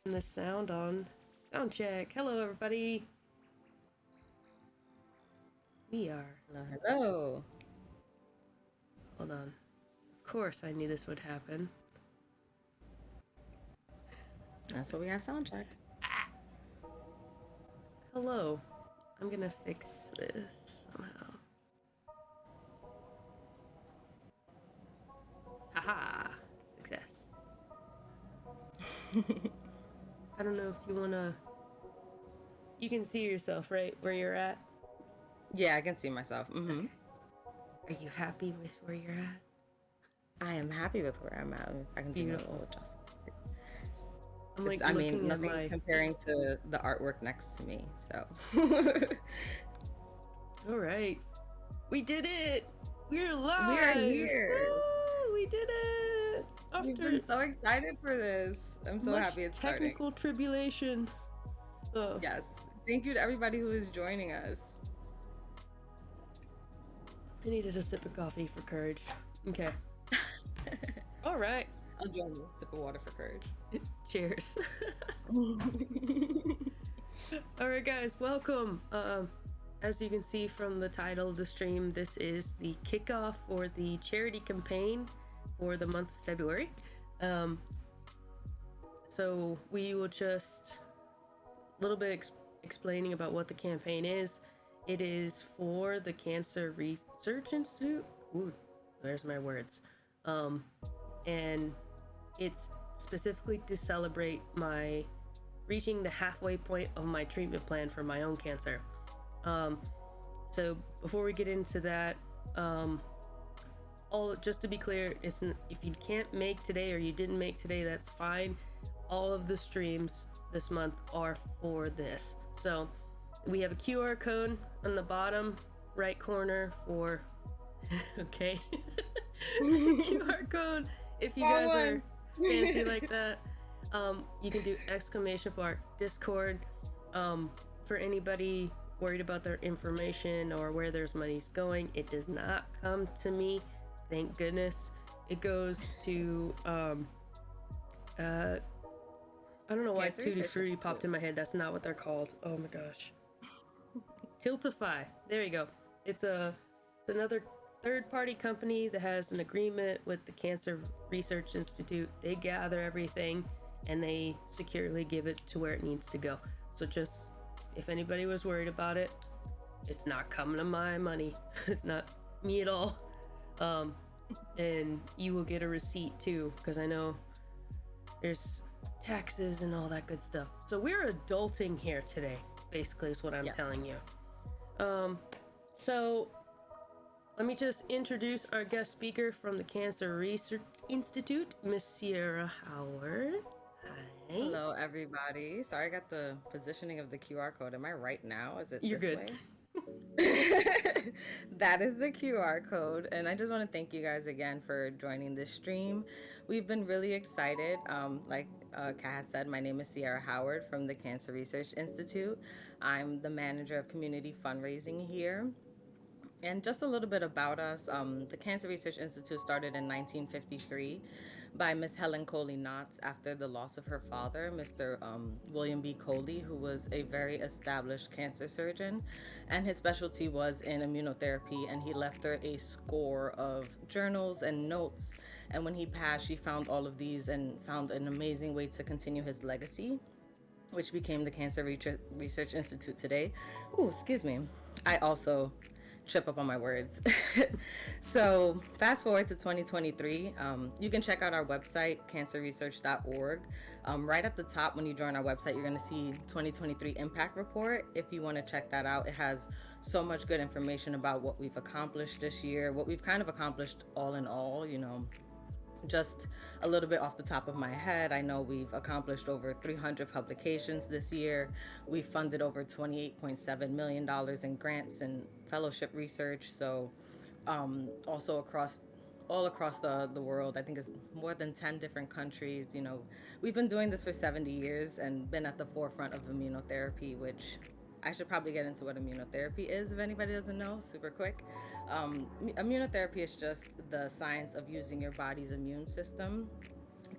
The sound on. Sound check. Hello, everybody. We are. Hello, hello. Hold on. Of course, I knew this would happen. That's what we have sound check. Hello. I'm gonna fix this somehow. Haha! Success. I don't know if you wanna. You can see yourself, right? Where you're at? Yeah, I can see myself. Mm-hmm. Are you happy with where you're at? I am happy with where I'm at. I can do my Beautiful. little adjustment. I'm like I mean, looking at nothing's my. comparing to the artwork next to me. So. Alright. We did it! We're We are live! here. Woo! We did it! We've After been so excited for this. I'm so much happy it's starting. technical tribulation. Yes. Thank you to everybody who is joining us. I needed a sip of coffee for courage. Okay. All right. I'll join you. Sip of water for courage. Cheers. All right, guys, welcome. As you can see from the title of the stream, this is the kickoff for the charity campaign for the month of February. So we will just a little bit explaining about what the campaign is. It is for the Cancer Research Institute. Ooh, there's my words. And it's specifically to celebrate my reaching the halfway point of my treatment plan for my own cancer. So before we get into that, just to be clear, if you can't make today or you didn't make today, that's fine. All of the streams this month are for this. So we have a QR code on the bottom right corner for okay. QR code if you guys are fancy like that. You can do !Discord. For anybody worried about their information or where their money's going, it does not come to me, thank goodness. It goes to I don't know why Tutti Frutti popped in my head. That's not what they're called. Oh my gosh. Tiltify. There you go. It's another third-party company that has an agreement with the Cancer Research Institute. They gather everything and they securely give it to where it needs to go. So just if anybody was worried about it, it's not coming to my money. It's not me at all. And you will get a receipt too, because I know there's taxes and all that good stuff. So we're adulting here today, basically is what I'm telling you. So let me just introduce our guest speaker from the Cancer Research Institute, Miss Cierra Howard. Hi. Hello, everybody. Sorry, I got the positioning of the QR code. Am I right now? Is it You're this good. way? That is the QR code. And I just want to thank you guys again for joining this stream. We've been really excited. Like Kat has said, my name is Cierra Howard from the Cancer Research Institute. I'm the manager of community fundraising here. And just a little bit about us. The Cancer Research Institute started in 1953 by Miss Helen Coley Knotts after the loss of her father, Mr. William B. Coley, who was a very established cancer surgeon. And his specialty was in immunotherapy. And he left her a score of journals and notes. And when he passed, she found all of these and found an amazing way to continue his legacy, which became the Cancer Research Institute today. Ooh, excuse me. I also trip up on my words. So fast forward to 2023, you can check out our website, cancerresearch.org. Right at the top when you join our website, you're going to see 2023 Impact Report. If you want to check that out, it has so much good information about what we've accomplished this year, what we've kind of accomplished all in all, just a little bit off the top of my head, I know we've accomplished over 300 publications this year. We've funded over $28.7 million in grants and fellowship research. So also all across the world, I think it's more than 10 different countries. We've been doing this for 70 years and been at the forefront of immunotherapy, which I should probably get into what immunotherapy is if anybody doesn't know, super quick. Immunotherapy is just the science of using your body's immune system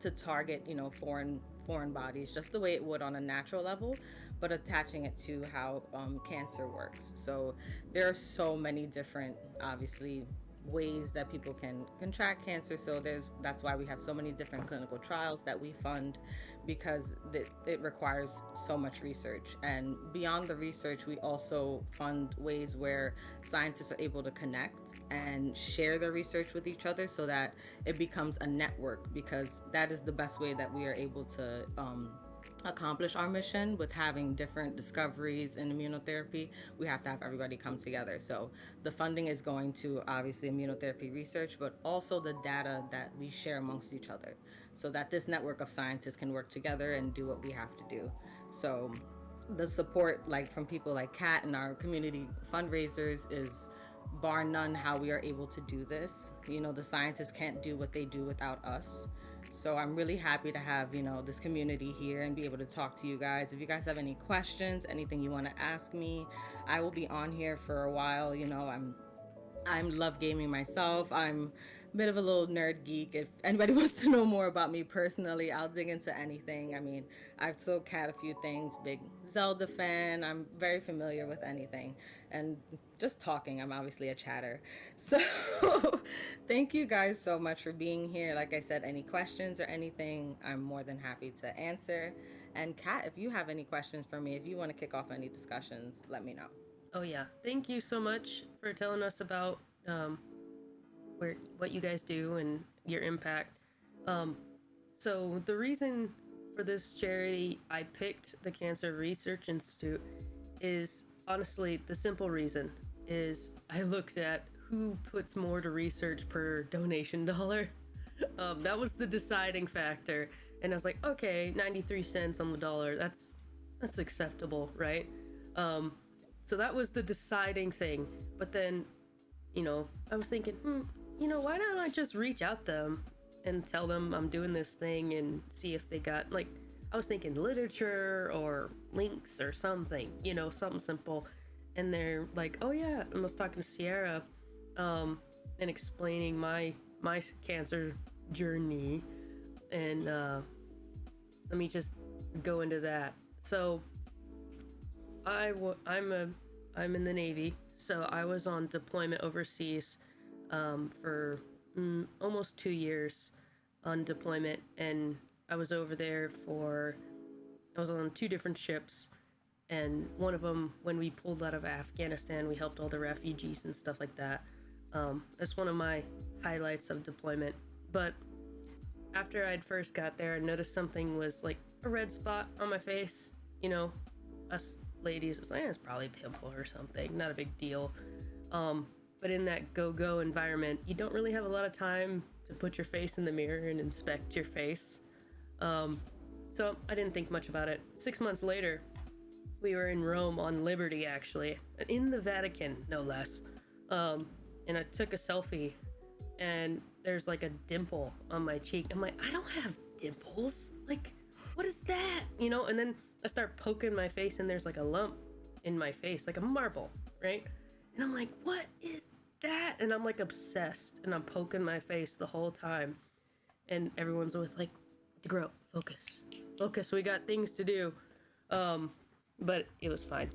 to target, foreign foreign bodies, just the way it would on a natural level, but attaching it to how cancer works. So there are so many different, obviously, ways that people can contract cancer. So that's why we have so many different clinical trials that we fund, because it requires so much research. And beyond the research, we also fund ways where scientists are able to connect and share their research with each other, so that it becomes a network, because that is the best way that we are able to accomplish our mission. With having different discoveries in immunotherapy, we have to have everybody come together. So the funding is going to obviously immunotherapy research, but also the data that we share amongst each other, so that this network of scientists can work together and do what we have to do. So the support, like from people like Kat and our community fundraisers, is bar none how we are able to do this. The scientists can't do what they do without us. So I'm really happy to have, this community here and be able to talk to you guys. If you guys have any questions, anything you want to ask me, I will be on here for a while. I'm love gaming myself. I'm a bit of a little nerd geek. If anybody wants to know more about me personally, I'll dig into anything. I mean, I've told Kat a few things. Big Zelda fan. I'm very familiar with anything. And just talking, I'm obviously a chatter. So thank you guys so much for being here. Like I said, any questions or anything, I'm more than happy to answer. And Kat, if you have any questions for me, if you want to kick off any discussions, let me know. Oh yeah, thank you so much for telling us about what you guys do and your impact. So the reason for this charity I picked the Cancer Research Institute is honestly the simple reason is I looked at who puts more to research per donation dollar. That was the deciding factor, and I was like, okay, 93 cents on the dollar. That's acceptable, right? So that was the deciding thing. But then, I was thinking, why don't I just reach out to them and tell them I'm doing this thing and see if they got, I was thinking literature or links or something, something simple. And they're like, oh yeah, I was talking to Sierra and explaining my cancer journey. And let me just go into that. So I'm in the Navy, so I was on deployment overseas for almost 2 years on deployment, and I was over there I was on 2 different ships, and one of them, when we pulled out of Afghanistan, we helped all the refugees and stuff like that. That's one of my highlights of deployment. But after I'd first got there, I noticed something was like a red spot on my face. Us ladies was like, it's probably a pimple or something, not a big deal. But in that go-go environment, you don't really have a lot of time to put your face in the mirror and inspect your face. So I didn't think much about it. 6 months later, we were in Rome on Liberty, actually, in the Vatican, no less. And I took a selfie, and there's like a dimple on my cheek. I'm like, I don't have dimples. Like, what is that? And then I start poking my face, and there's like a lump in my face, like a marble, right? And I'm like, what is that? And I'm like obsessed, and I'm poking my face the whole time. And everyone's with like, DeGro, focus, we got things to do. But it was fine.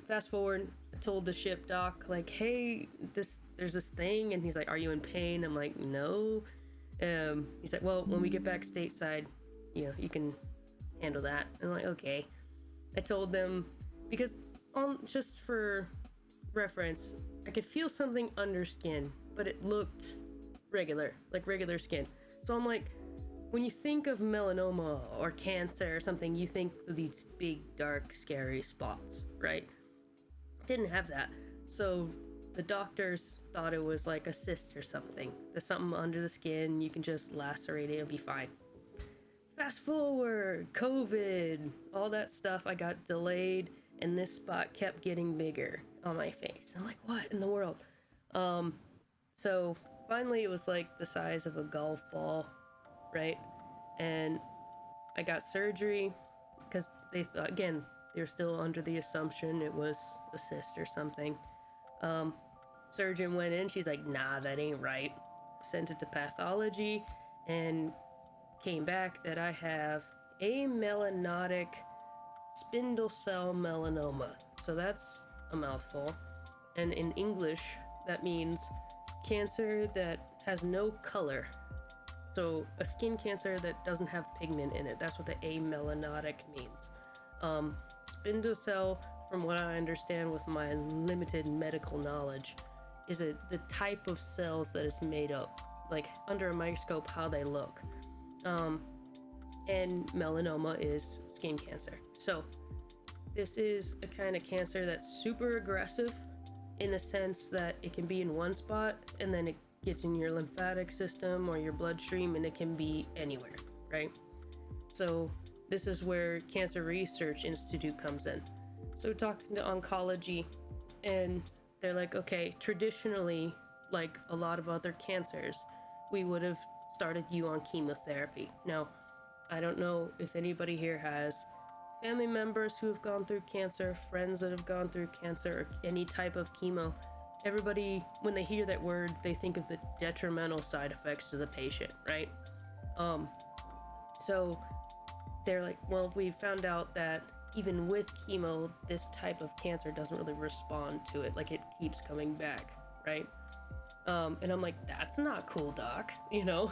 Fast forward, I told the ship doc, like, hey, there's this thing, and he's like, are you in pain? I'm like, no. He's like, well, when we get back stateside, you can handle that. And I'm like, okay. I told them, because just for reference, I could feel something under skin, but it looked regular, like regular skin. So I'm like, when you think of melanoma or cancer or something, you think of these big, dark, scary spots, right? Didn't have that. So the doctors thought it was like a cyst or something. There's something under the skin, you can just lacerate it, it'll be fine. Fast forward, COVID, all that stuff, I got delayed, and this spot kept getting bigger on my face. I'm like, what in the world? So finally it was like the size of a golf ball, right? And I got surgery because they thought, again, they were still under the assumption it was a cyst or something. Surgeon went in, she's like, nah, that ain't right. Sent it to pathology and came back that I have amelanotic spindle cell melanoma. So that's a mouthful. And in English, that means cancer that has no color. So a skin cancer that doesn't have pigment in it. That's what the amelanotic means. Spindle cell, from what I understand with my limited medical knowledge, is the type of cells that it's made up, like under a microscope, how they look. And melanoma is skin cancer. So this is a kind of cancer that's super aggressive in the sense that it can be in one spot and then it gets in your lymphatic system or your bloodstream, and it can be anywhere, right? So this is where Cancer Research Institute comes in. So talking to oncology, and they're like, okay, traditionally, like a lot of other cancers, we would have started you on chemotherapy. Now, I don't know if anybody here has family members who have gone through cancer, friends that have gone through cancer, or any type of chemo. Everybody, when they hear that word, they think of the detrimental side effects to the patient, right? So they're like, well, we found out that even with chemo, this type of cancer doesn't really respond to it. Like, it keeps coming back, right? And I'm like, that's not cool, doc, you know?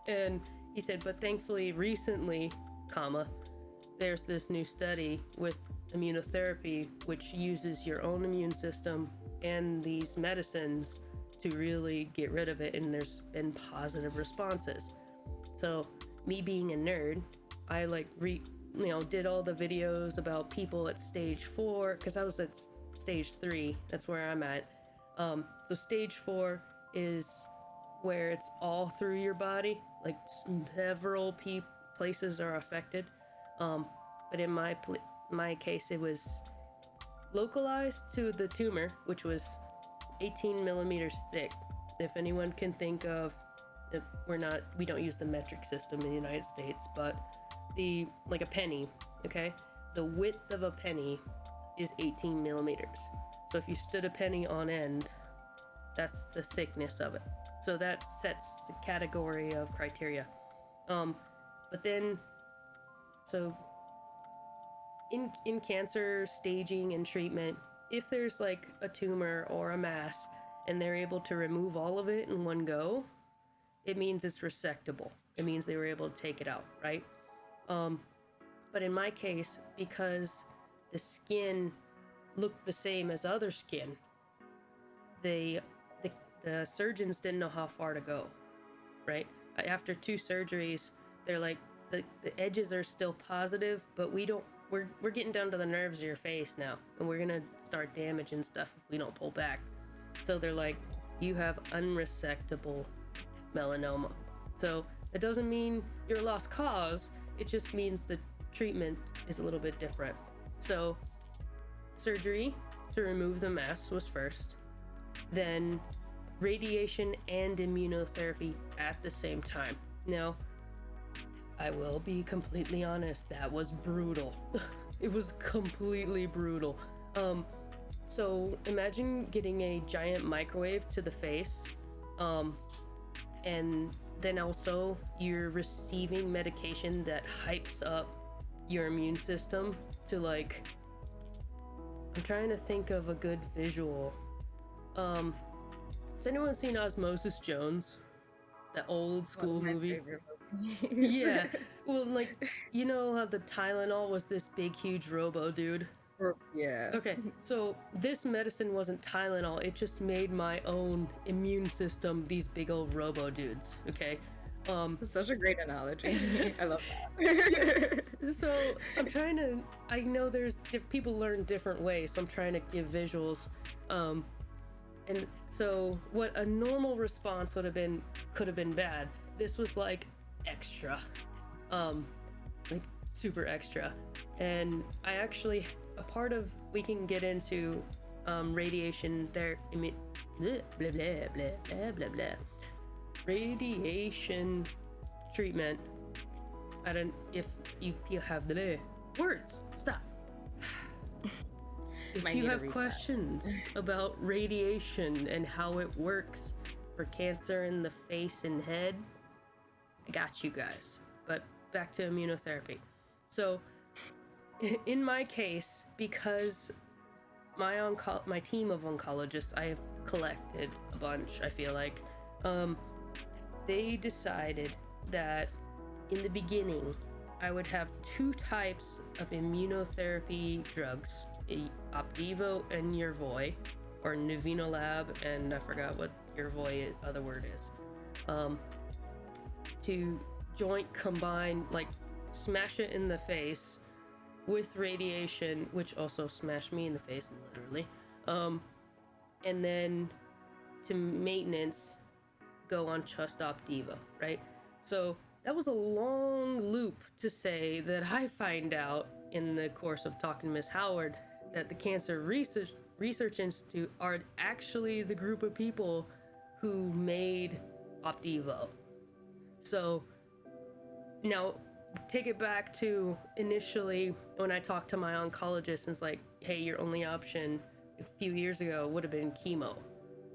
And he said, but thankfully, recently, there's this new study with immunotherapy, which uses your own immune system and these medicines to really get rid of it, and there's been positive responses. So me being a nerd, I did all the videos about people at stage 4, because I was at stage 3. That's where I'm at. So stage 4 is where it's all through your body, like several places are affected. But in my case, it was localized to the tumor, which was 18 millimeters thick. If anyone can think of it, we don't use the metric system in the United States, but like a penny, okay? The width of a penny is 18 millimeters. So if you stood a penny on end, that's the thickness of it. So that sets the category of criteria. But then, so in cancer staging and treatment, if there's like a tumor or a mass and they're able to remove all of it in one go, it means it's resectable. It means they were able to take it out, right? But in my case, because the skin looked the same as other skin, the surgeons didn't know how far to go, right? After 2 surgeries, they're like, the edges are still positive, but we're getting down to the nerves of your face now, and we're gonna start damaging stuff if we don't pull back. So they're like, you have unresectable melanoma. So it doesn't mean you're a lost cause, it just means the treatment is a little bit different. So surgery to remove the mass was first, then radiation and immunotherapy at the same time. Now, I will be completely honest, that was brutal. It was completely brutal. So imagine getting a giant microwave to the face, and then also you're receiving medication that hypes up your immune system to, like, I'm trying to think of a good visual. Has anyone seen Osmosis Jones? That old school movie? Yeah. Well, like, you know how the Tylenol was this big, huge robo dude? Yeah. Okay, so this medicine wasn't Tylenol, it just made my own immune system these big old robo dudes, okay? That's such a great analogy. I love that. So I know people learn different ways, so I'm trying to give visuals. And so what a normal response could have been bad. This was like extra, like super extra. And I actually, we can get into radiation there. Blah, blah, blah, blah, blah, blah. Radiation treatment. If you have the words, stop. If you have questions about radiation and how it works for cancer in the face and head, I got you guys. But back to immunotherapy. So in my case, because my team of oncologists, I have collected a bunch, I feel like, they decided that in the beginning I would have 2 types of immunotherapy drugs, Opdivo and Yervoy, or Nivinolab, and I forgot what Yervoy other word is, to joint combine, like smash it in the face with radiation, which also smashed me in the face, literally, and then to maintenance go on just Opdivo, right? So that was a long loop to say that I find out in the course of talking to Miss Howard that the Cancer Research Institute are actually the group of people who made Opdivo. So now take it back to initially when I talked to my oncologist, and it's like, hey, your only option a few years ago would have been chemo,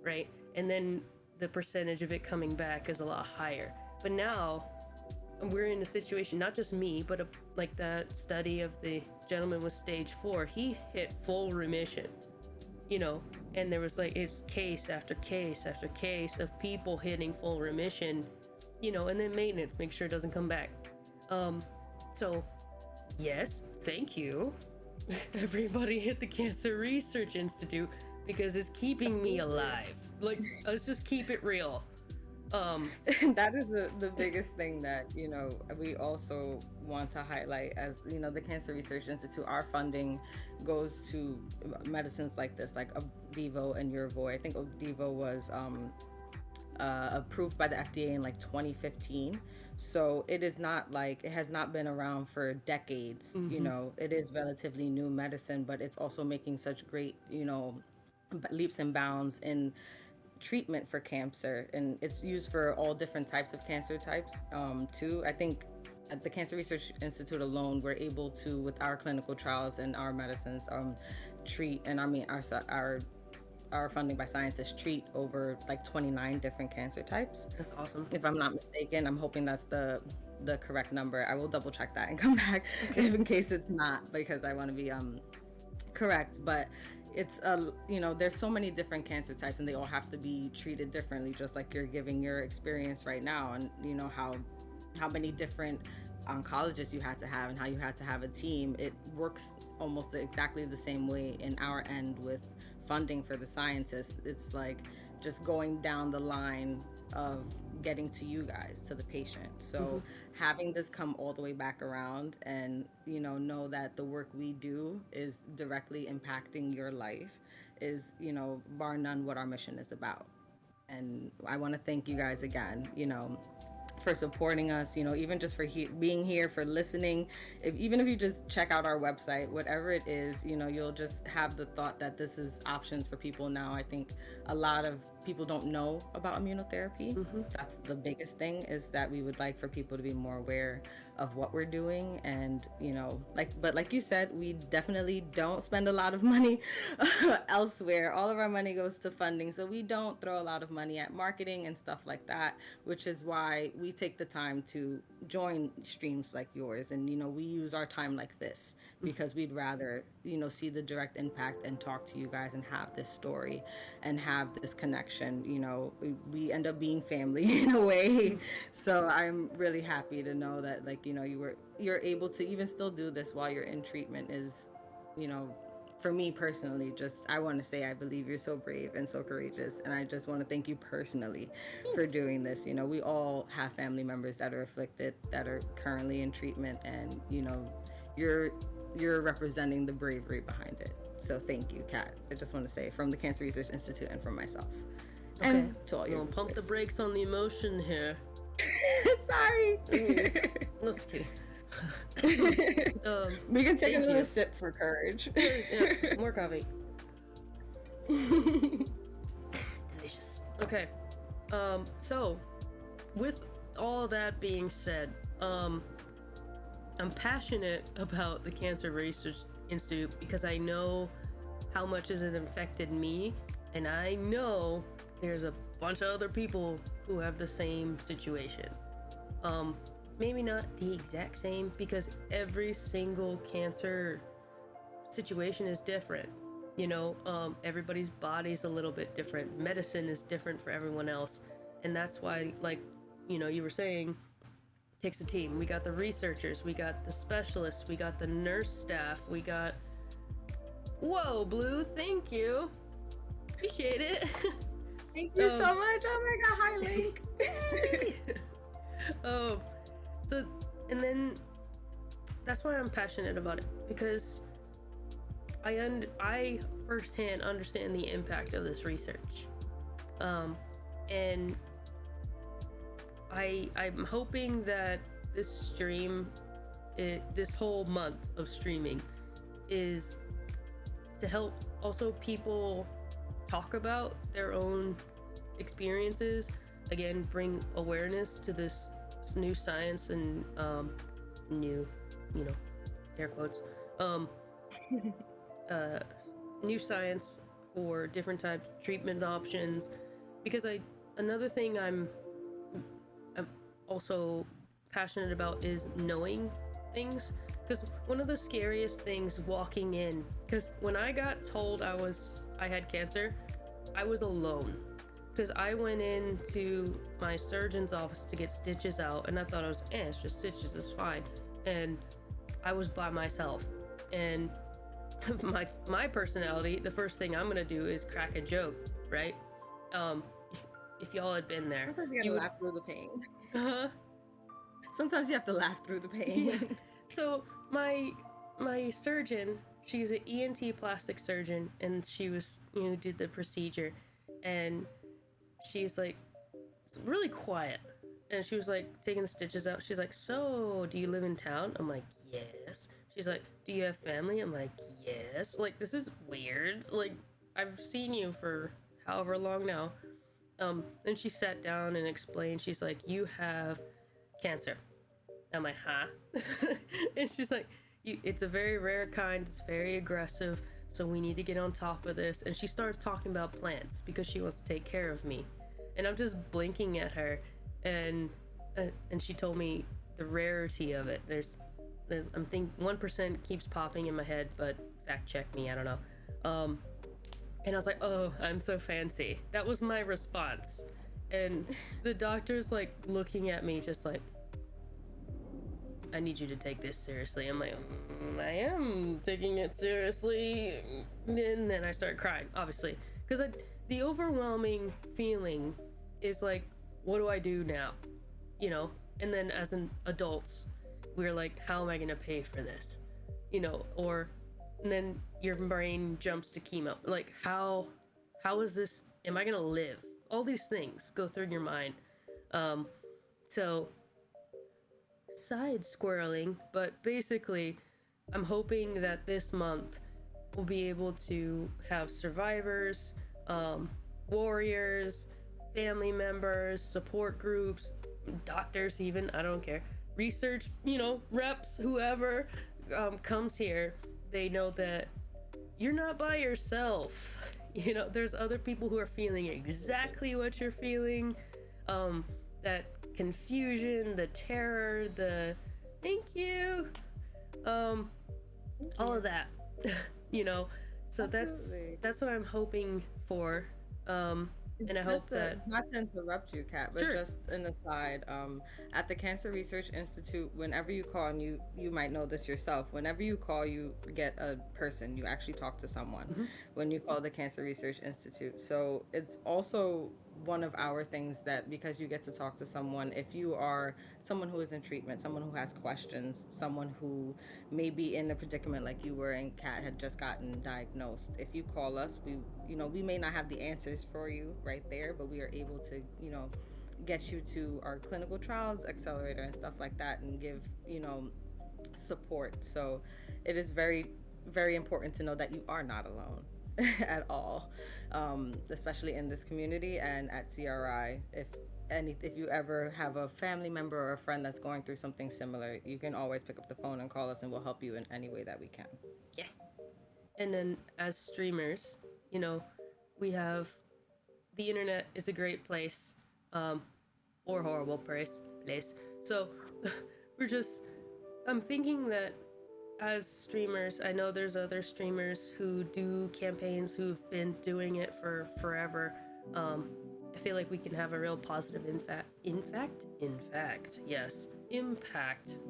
right? And then the percentage of it coming back is a lot higher. But now we're in a situation, not just me, but like that study of the gentleman with stage 4, he hit full remission, you know, and there was like, it's case after case after case of people hitting full remission, you know, and then maintenance, make sure it doesn't come back. So yes, thank you everybody at the Cancer Research Institute, because it's keeping me alive. Like, let's just keep it real. That is the biggest thing that, you know, we also want to highlight. As you know, the Cancer Research Institute, our funding goes to medicines like this, like Opdivo and Yervoy. I think Opdivo was approved by the FDA in like 2015. So it is not like, it has not been around for decades. You know, it is relatively new medicine, but it's also making such great, you know, leaps and bounds in treatment for cancer, and it's used for all different types of cancer types too. I think at the Cancer Research Institute alone, we're able to, with our clinical trials and our medicines, treat, and I mean our funding by scientists, treat over like 29 different cancer types. That's awesome. If I'm not mistaken, I'm hoping that's the correct number. I will double check that and come back if in case it's not, because I want to be correct. But it's you know, there's so many different cancer types, and they all have to be treated differently, just like you're giving your experience right now, and you know how many different oncologists you had to have and how you had to have a team. It works almost exactly the same way in our end with funding for the scientists. It's like just going down the line of getting to you guys, to the patient. So having this come all the way back around, and you know that the work we do is directly impacting your life, is, you know, bar none what our mission is about. And I want to thank you guys again, you know, for supporting us, you know, even just for being here, for listening. Even if you just check out our website, whatever it is, you know, you'll just have the thought that this is options for people now. I think a lot of people don't know about immunotherapy. That's the biggest thing, is that we would like for people to be more aware of what we're doing. And, you know, like you said, we definitely don't spend a lot of money elsewhere. All of our money goes to funding. So we don't throw a lot of money at marketing and stuff like that, which is why we take the time to join streams like yours. And, you know, we use our time like this because we'd rather, you know, see the direct impact and talk to you guys and have this story and have this connection. You know, we end up being family in a way. So I'm really happy to know that, like, you know, you're able to even still do this while you're in treatment. Is, you know, for me personally, just, I want to say I believe you're so brave and so courageous, and I just want to thank you personally for doing this. You know, we all have family members that are afflicted, that are currently in treatment, and, you know, you're representing the bravery behind it. So thank you, Kat. I just want to say, from the Cancer Research Institute and from myself. Okay. And to all your pump the brakes on the emotion here. Sorry. Let's see. We can take a little sip for courage. Yeah, more coffee. Delicious. Okay. So, with all that being said, I'm passionate about the Cancer Research Institute because I know how much it affected me, and I know there's a bunch of other people who have the same situation. maybe not the exact same, because every single cancer situation is different. You know, everybody's body's a little bit different. Medicine is different for everyone else. And that's why, like, you know, you were saying, it takes a team. We got the researchers, we got the specialists, we got the nurse staff, we got... Whoa, Blue, thank you. Appreciate it. Thank you so much. Oh my god, hi Link. So, and then that's why I'm passionate about it, because I firsthand understand the impact of this research, and I'm hoping that this stream, this whole month of streaming, is to help also people talk about their own experiences. Again, bring awareness to this new science and new, you know, air quotes, new science for different types of treatment options. Because another thing I'm also passionate about is knowing things. Because one of the scariest things walking in, because when I got told I had cancer, I was alone. Because I went into my surgeon's office to get stitches out, and I thought it's just stitches, it's fine. And I was by myself. And my personality, the first thing I'm gonna do is crack a joke, right? If y'all had been there, sometimes you gotta laugh through the pain. Uh-huh. Sometimes you have to laugh through the pain. Yeah. So my surgeon, she's an ENT plastic surgeon, and she was, you know, did the procedure, and she's like really quiet, and she was like taking the stitches out. She's like, "So, do you live in town?" I'm like, "Yes." She's like, "Do you have family?" I'm like, "Yes." Like, this is weird. Like, I've seen you for however long now. Then she sat down and explained. She's like, "You have cancer." I'm like, "Huh?" And she's like, "It's a very rare kind. It's very aggressive. So we need to get on top of this." And she starts talking about plants because she wants to take care of me. And I'm just blinking at her, and she told me the rarity of it. I'm thinking 1% keeps popping in my head, but fact check me, I don't know. And I was like, "Oh, I'm so fancy." That was my response. And the doctor's like looking at me just like, "I need you to take this seriously." I'm like, "I am taking it seriously." And then I start crying, obviously, because the overwhelming feeling is like, what do I do now? You know? And then as an adults, we're like, how am I gonna pay for this? You know, and then your brain jumps to chemo. Like, how is this, am I gonna live? All these things go through your mind. So side squirreling, but basically I'm hoping that this month we'll be able to have survivors, warriors, family members, support groups, doctors even, I don't care, research, you know, reps, whoever comes here, they know that you're not by yourself. You know, there's other people who are feeling exactly what you're feeling. That confusion, the terror, the thank you, all of that. You know, so Absolutely. that's what I'm hoping for. And I hope that, not to interrupt you, Kat, but sure. just an aside, at the Cancer Research Institute, whenever you call, and you might know this yourself, whenever you call, you get a person, you actually talk to someone Mm-hmm. when you call the Cancer Research Institute. So it's also one of our things that, because you get to talk to someone, if you are someone who is in treatment, someone who has questions, someone who may be in a predicament like you were and Kat had just gotten diagnosed, if you call us, we may not have the answers for you right there, but we are able to, get you to our clinical trials accelerator and stuff like that, and give, support. So it is very, very important to know that you are not alone at all, especially in this community and at CRI. If you ever have a family member or a friend that's going through something similar, you can always pick up the phone and call us, and we'll help you in any way that we can. Yes. And then as streamers, we have the internet is a great place, or horrible place. So we're just, I'm thinking that as streamers, I know there's other streamers who do campaigns who've been doing it for forever. I feel like we can have a real positive impact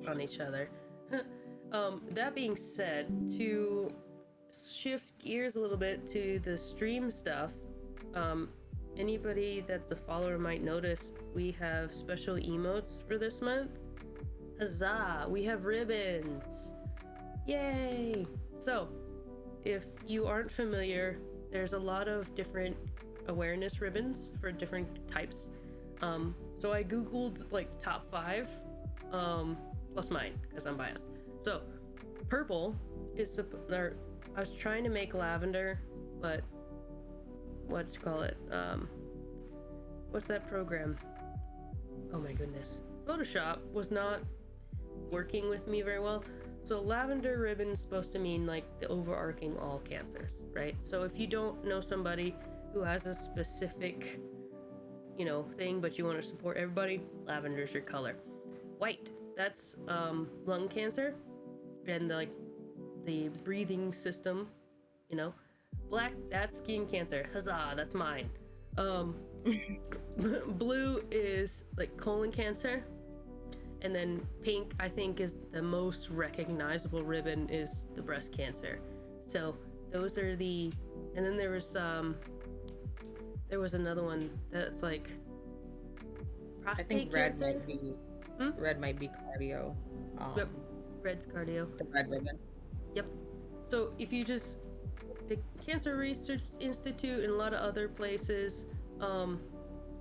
on each other. That being said, to shift gears a little bit to the stream stuff, anybody that's a follower might notice we have special emotes for this month. Huzzah! We have ribbons! Yay! So, if you aren't familiar, there's a lot of different awareness ribbons for different types. So I googled like top 5, plus mine, because I'm biased. So, purple is I was trying to make lavender, but what's that program? Oh my goodness. Photoshop was not working with me very well. So lavender ribbon is supposed to mean like the overarching all cancers, right? So if you don't know somebody who has a specific, thing, but you want to support everybody, lavender's your color. White, that's lung cancer and the breathing system, Black, that's skin cancer. Huzzah, that's mine. Blue is like colon cancer. And then pink, I think, is the most recognizable ribbon is the breast cancer. So those are and then there was another one that's like prostate I think cancer. Red might be cardio. Yep, red's cardio. The red ribbon. Yep. So if you the Cancer Research Institute and a lot of other places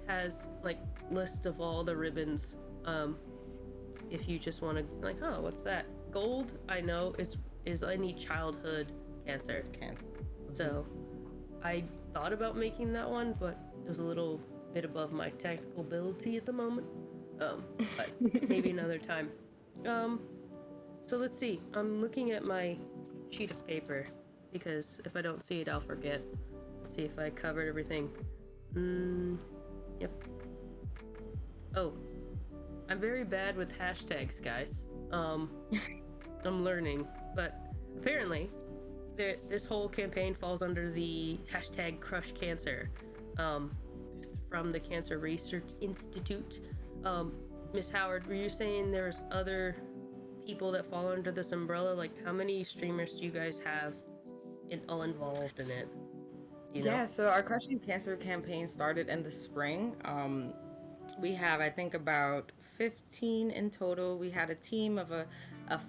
has like list of all the ribbons. If you just want to what's that? Gold, I know, is any childhood cancer. So I thought about making that one, but it was a little bit above my technical ability at the moment. But maybe another time. So let's see. I'm looking at my sheet of paper because if I don't see it, I'll forget. Let's see if I covered everything. Yep. Oh. I'm very bad with hashtags, guys. I'm learning, but apparently this whole campaign falls under the hashtag Crush Cancer from the Cancer Research Institute. Miss Howard, were you saying there's other people that fall under this umbrella? Like, how many streamers do you guys have all involved in it? Do you know? Yeah, so our Crushing Cancer campaign started in the spring. We have, I think, about 15 in total. We had a team of a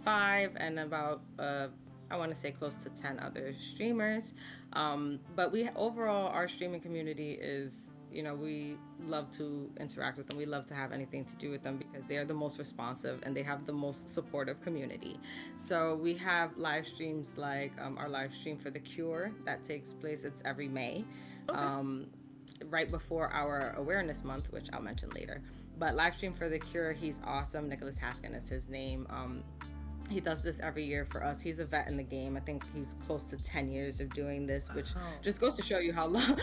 5 and about I want to say close to 10 other streamers. But overall our streaming community is, we love to interact with them. We love to have anything to do with them because they are the most responsive and they have the most supportive community. So we have live streams like our live stream for The Cure that takes place. It's every May. Okay. Right before our awareness month, which I'll mention later. But live stream for The Cure, he's awesome. Nicholas Haskin is his name. He does this every year for us. He's a vet in the game. I think he's close to 10 years of doing this, which just goes to show you how long.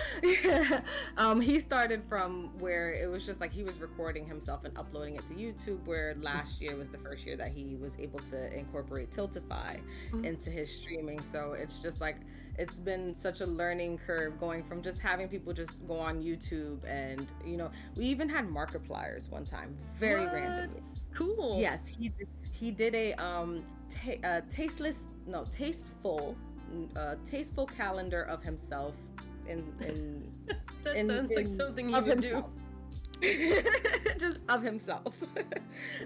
He started from where it was just like he was recording himself and uploading it to YouTube, where last year was the first year that he was able to incorporate Tiltify into his streaming. So it's just like, it's been such a learning curve going from just having people just go on YouTube and, we even had Markipliers one time, very randomly. Cool. Yes, he did a tasteful calendar of himself that sounds like something he would do. Just of himself.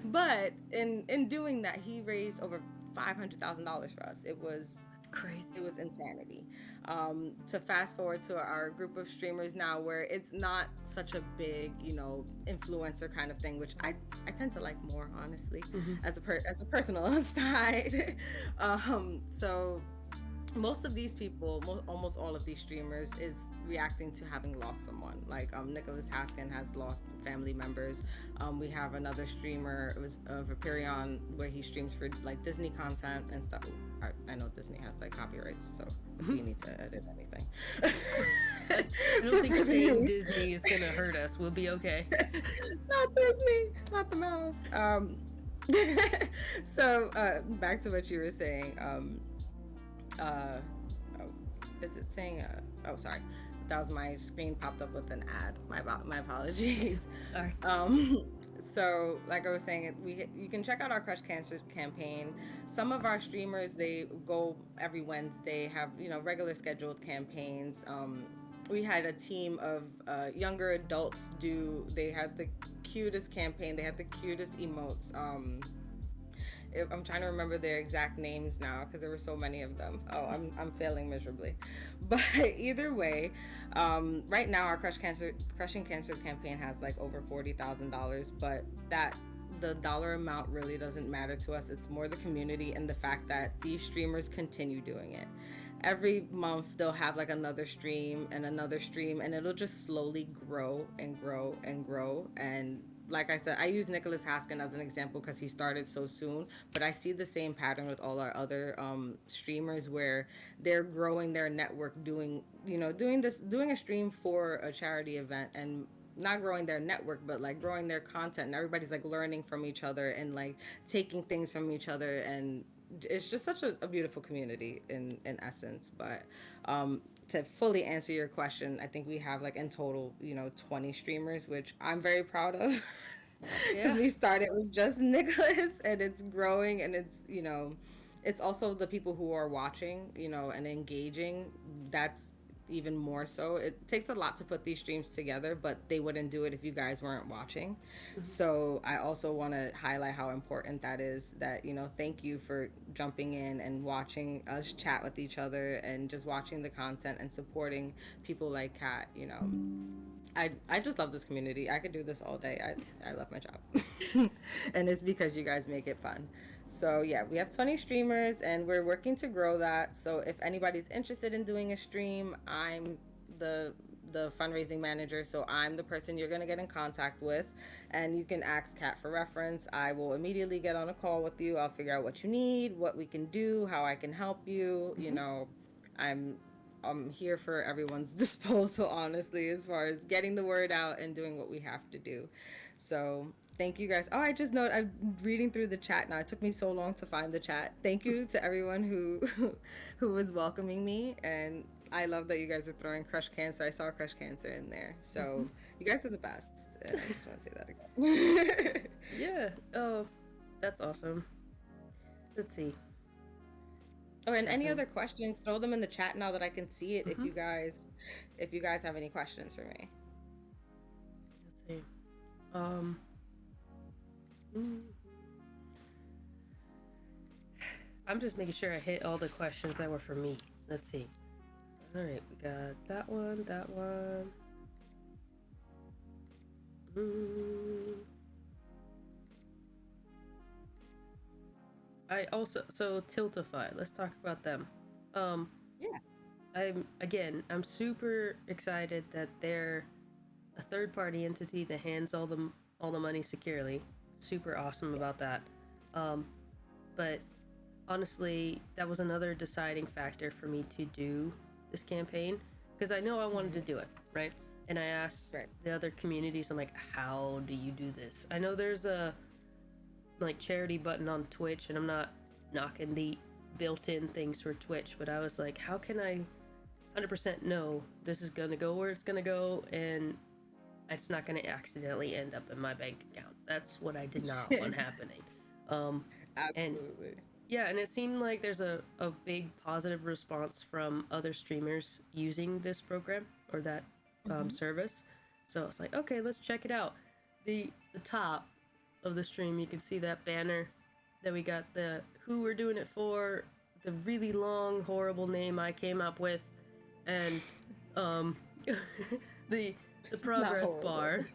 But in doing that, he raised over $500,000 for us. It was crazy. It was insanity. To fast forward to our group of streamers now, where it's not such a big, influencer kind of thing, which I tend to like more, honestly, as a personal aside. So most of these people, almost all of these streamers, is reacting to having lost someone. Like Nicholas Haskin has lost family members. We have another streamer, it was Viperion, where he streams for like Disney content and stuff. I know Disney has like copyrights, so if we need to edit anything. I don't think saying Disney is gonna hurt us. We'll be okay. Not Disney, not the mouse. So back to what you were saying. Uh, oh, is it saying? Oh, sorry, that was my screen popped up with an ad. My apologies. Sorry. So like I was saying, you can check out our Crush Cancer campaign. Some of our streamers, they go every Wednesday, have regular scheduled campaigns. We had a team of younger adults do. They had the cutest campaign. They had the cutest emotes. I'm trying to remember their exact names now because there were so many of them. Oh, I'm failing miserably. But either way, right now our Crushing Cancer campaign has like over $40,000, but the dollar amount really doesn't matter to us. It's more the community and the fact that these streamers continue doing it. Every month they'll have like another stream, and it'll just slowly grow and grow and grow. And like I said, I use Nicholas Haskin as an example because he started so soon, but I see the same pattern with all our other streamers where they're growing their network, doing a stream for a charity event, and not growing their network, but like growing their content, and everybody's like learning from each other and like taking things from each other, and it's just such a beautiful community in essence. But to fully answer your question, I think we have like in total 20 streamers, which I'm very proud of. Because we started with just Nicholas, and it's growing, and it's also the people who are watching and engaging. That's even more so. It takes a lot to put these streams together, but they wouldn't do it if you guys weren't watching. So I also want to highlight how important that is, that thank you for jumping in and watching us chat with each other, and just watching the content and supporting people like Kat. I just love this community. I could do this all day. I love my job. And it's because you guys make it fun. So yeah, we have 20 streamers, and we're working to grow that. So if anybody's interested in doing a stream, I'm the fundraising manager, so I'm the person you're going to get in contact with, and you can ask Kat for reference. I will immediately get on a call with you. I'll figure out what you need, what we can do, how I can help you. I'm here for everyone's disposal, honestly, as far as getting the word out and doing what we have to do. So thank you guys. Oh, I just know I'm reading through the chat now. It took me so long to find the chat. Thank you to everyone who was welcoming me, and I love that you guys are throwing Crush Cancer. I saw Crush Cancer in there. So you guys are the best. And I just want to say that again. Yeah. Oh, that's awesome. Let's see. Oh, and any other questions, throw them in the chat now that I can see it. If you guys have any questions for me. Let's see. I'm just making sure I hit all the questions that were for me. Let's see. All right, we got that one. I also, so Tiltify, let's talk about them. Yeah. I'm super excited that they're a third-party entity that hands all the money securely. Super awesome about that. But honestly, that was another deciding factor for me to do this campaign, because I know I wanted to do it, right? And I asked the other communities, I'm like, how do you do this? I know there's a like charity button on Twitch, and I'm not knocking the built-in things for Twitch, but I was like, how can I 100% know this is gonna go where it's gonna go, and it's not gonna accidentally end up in my bank account? That's what I did not want happening. Absolutely. And it seemed like there's a big positive response from other streamers using this program or that service. So I was like, okay, let's check it out. The top of the stream, you can see that banner that we got, the who we're doing it for, the really long horrible name I came up with, and the progress bar.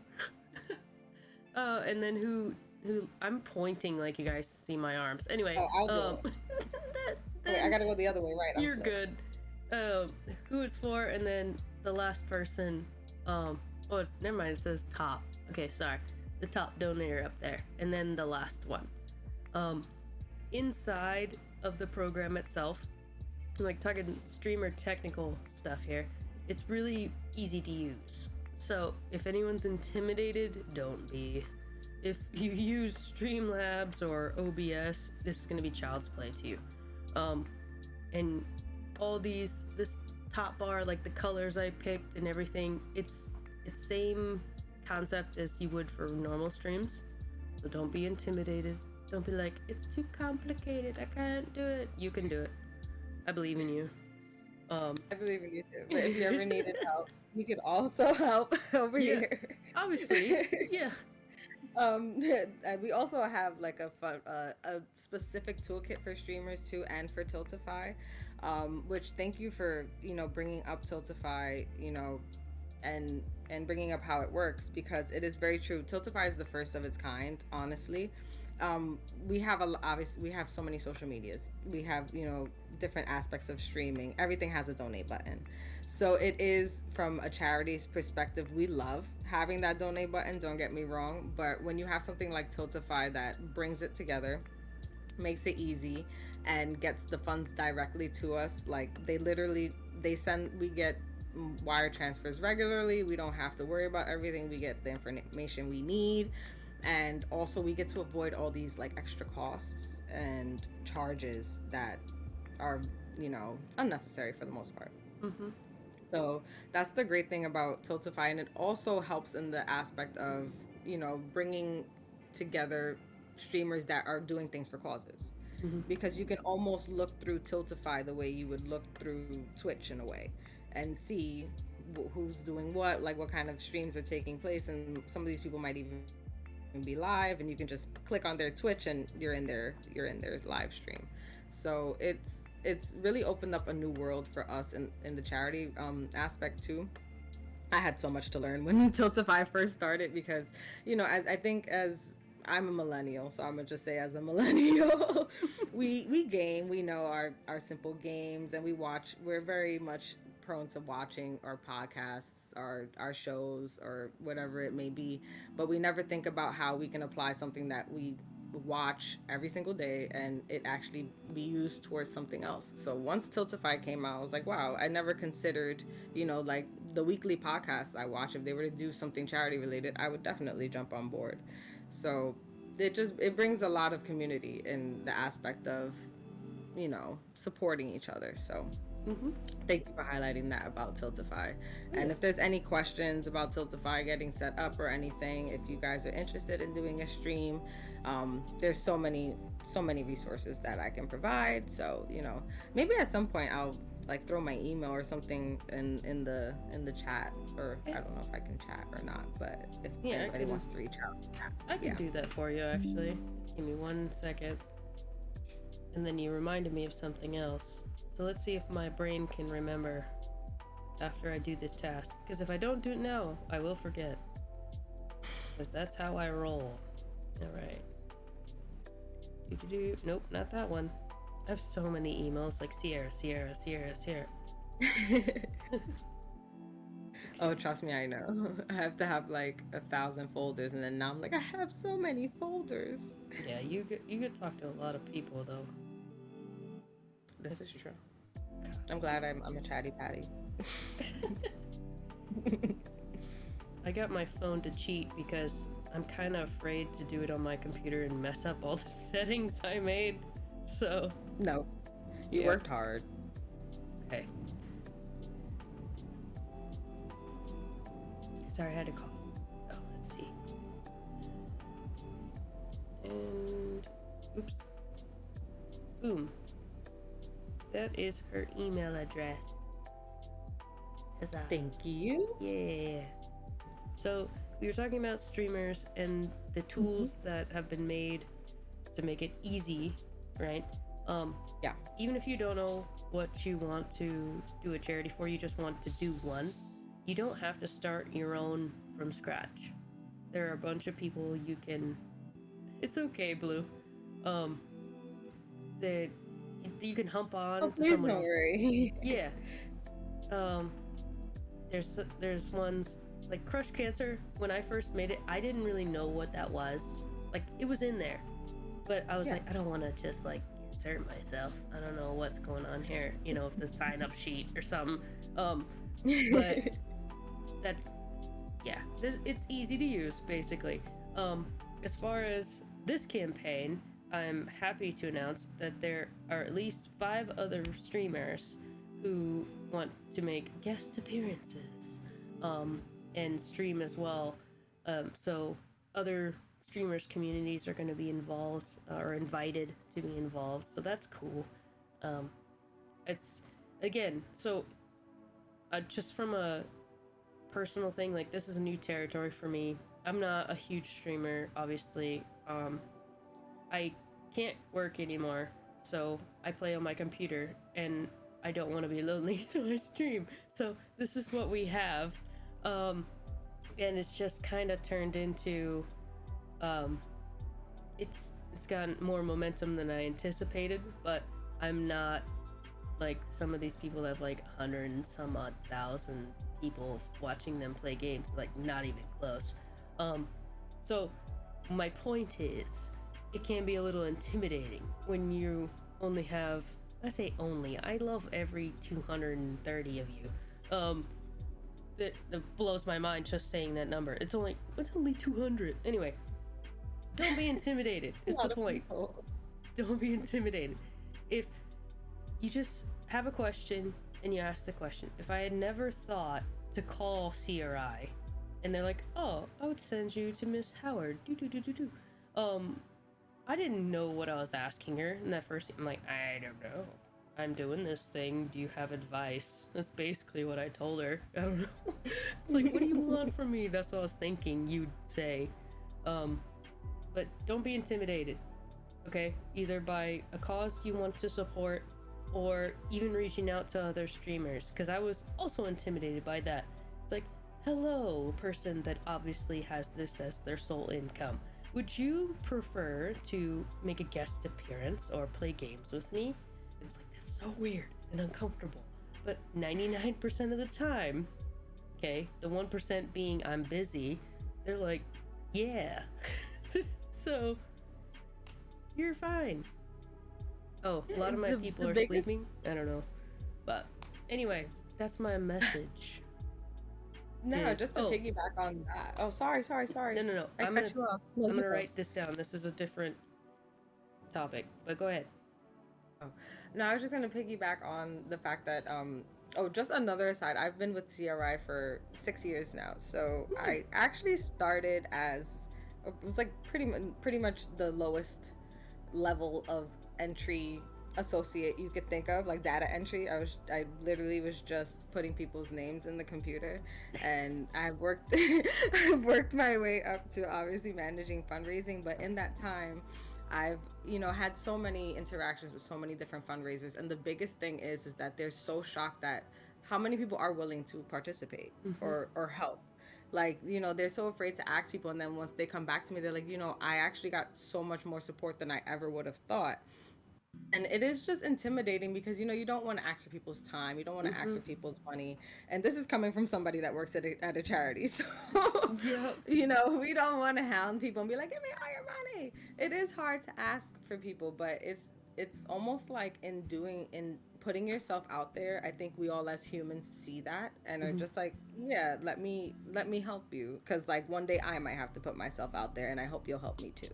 And then who I'm pointing like you guys see my arms. Anyway, I'll do it. Wait, I gotta go the other way, right? You're good. Who it's for, and then the last person. Never mind. It says top. Okay, sorry. The top donator up there, and then the last one. Inside of the program itself, I'm like talking streamer technical stuff here. It's really easy to use. So if anyone's intimidated, don't be. if you use Streamlabs or OBS, this is going to be child's play to you. And all this top bar, like the colors I picked and everything, it's same concept as you would for normal streams. So don't be intimidated. Don't be like, it's too complicated, I can't do it. You can do it. I believe in you. I believe in you too. But if you ever needed help, you could also help over here. Obviously, yeah. We also have like a specific toolkit for streamers too, and for Tiltify, which thank you for bringing up Tiltify, and bringing up how it works, because it is very true. Tiltify is the first of its kind, honestly. We have obviously we have so many social medias. We have different aspects of streaming. Everything has a donate button. So it is, from a charity's perspective, we love having that donate button, don't get me wrong, but when you have something like Tiltify that brings it together, makes it easy, and gets the funds directly to us, like we get wire transfers regularly. We don't have to worry about everything. We get the information we need, and also we get to avoid all these like extra costs and charges that are unnecessary for the most part. Mm-hmm. So that's the great thing about Tiltify, and it also helps in the aspect of bringing together streamers that are doing things for causes, because you can almost look through Tiltify the way you would look through Twitch in a way, and see who's doing what, like what kind of streams are taking place, and some of these people might even be live, and you can just click on their Twitch and you're in their live stream. So it's really opened up a new world for us in the charity aspect too. I had so much to learn when Tiltify first started, because as I'm a millennial, so I'm gonna just say, as a millennial, we game, we know our simple games, and we're very much prone to watching our podcasts, our shows, or whatever it may be, but we never think about how we can apply something that we watch every single day and it actually be used towards something else. So once Tiltify came out, I was like, wow, I never considered, like the weekly podcasts I watch, if they were to do something charity related, I would definitely jump on board. So it brings a lot of community in the aspect of supporting each other. So thank you for highlighting that about Tiltify. And if there's any questions about Tiltify getting set up or anything, if you guys are interested in doing a stream, there's so many resources that I can provide. So maybe at some point I'll like throw my email or something in the chat, or I don't know if I can chat or not, but if anybody wants to reach out, I can do that for you, actually. Just give me 1 second. And then you reminded me of something else. So let's see if my brain can remember after I do this task. Because if I don't do it now, I will forget. Because that's how I roll. Alright. Nope, not that one. I have so many emails, like Sierra. Oh, trust me, I know. I have to have like 1,000 folders, and then now I'm like, I have so many folders. Yeah, you could talk to a lot of people, though. This is true. I'm glad I'm a chatty patty. I got my phone to cheat because I'm kind of afraid to do it on my computer and mess up all the settings I made. So no, you worked hard. Okay. Sorry, I had to call. So let's see. And oops. Boom. That is her email address. Huzzah. Thank you. Yeah. So we were talking about streamers and the tools that have been made to make it easy, right? Yeah. Even if you don't know what you want to do a charity for, you just want to do one, you don't have to start your own from scratch. There are a bunch of people you can... It's okay, Blue. That you can hump on to someone else. Worry. Yeah. There's ones like Crush Cancer. When I first made it, I didn't really know what that was. Like, it was in there, but I was like, I don't want to just like insert myself. I don't know what's going on here. If the sign up sheet or something. But that, yeah, it's easy to use basically. as far as this campaign, I'm happy to announce that there are at least 5 other streamers who want to make guest appearances and stream as well. So other streamers communities are going to be involved or invited to be involved, so that's cool. It's again, so just from a personal thing, like, this is a new territory for me. I'm not a huge streamer, obviously. I can't work anymore, so I play on my computer, and I don't want to be lonely, so I stream. So this is what we have, and it's just kind of turned into, it's gotten more momentum than I anticipated, but I'm not like some of these people that have like 100 and some odd thousand people watching them play games, like not even close. So my point is, it can be a little intimidating when you only have, I say only, I love every 230 of you. That blows my mind just saying that number. It's only 200. Anyway, don't be intimidated is the point. Don't be intimidated. If you just have a question and you ask the question. If I had never thought to call CRI and they're like, oh, I would send you to Miss Howard. I didn't know what I was asking her. And that first, I'm like, I don't know. I'm doing this thing. Do you have advice? That's basically what I told her. I don't know. It's like, what do you want from me? That's what I was thinking you'd say. But don't be intimidated, okay? Either by a cause you want to support or even reaching out to other streamers, because I was also intimidated by that. It's like, hello, person that obviously has this as their sole income. Would you prefer to make a guest appearance or play games with me? It's like, that's so weird and uncomfortable. But 99% of the time, okay, the 1% being I'm busy, they're like, yeah. So, you're fine. Oh, a lot of my people are sleeping? I don't know. But anyway, that's my message. No, just to piggyback on that. Oh, sorry. No. I'm gonna write this down. This is a different topic, but go ahead. Oh, no, I was just gonna piggyback on the fact that just another aside. I've been with CRI for 6 years now, so I actually started as it was like pretty much the lowest level of entry associate you could think of, like data entry. I literally was just putting people's names in the computer, and I've worked my way up to obviously managing fundraising. But in that time, I've had so many interactions with so many different fundraisers, and the biggest thing is that they're so shocked at how many people are willing to participate or help. Like, they're so afraid to ask people, and then once they come back to me, they're like, I actually got so much more support than I ever would have thought. And it is just intimidating because you don't want to ask for people's time, you don't want to ask for people's money, and this is coming from somebody that works at a charity. So we don't want to hound people and be like, give me all your money. It is hard to ask for people, but it's almost like in putting yourself out there. I think we all as humans see that and are just like, yeah, let me help you, because like one day I might have to put myself out there, and I hope you'll help me too.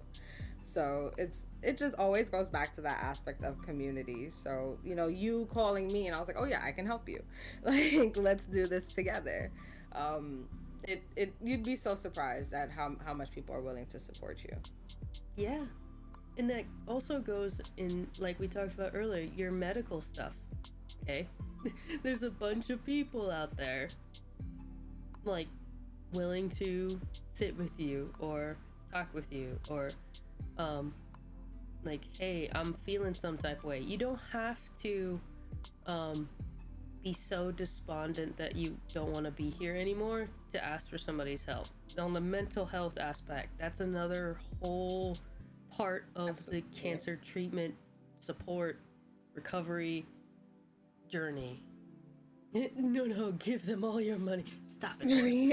So it just always goes back to that aspect of community. So you calling me and I was like, oh yeah, I can help you. Like, let's do this together. You'd be so surprised at how much people are willing to support you. Yeah, and that also goes in, like we talked about earlier, your medical stuff. Okay, there's a bunch of people out there like willing to sit with you or talk with you, or like, hey, I'm feeling some type of way. You don't have to be so despondent that you don't want to be here anymore to ask for somebody's help. On the mental health aspect, that's another whole part of Absolutely. The cancer treatment, support, recovery journey. No, give them all your money. Stop it.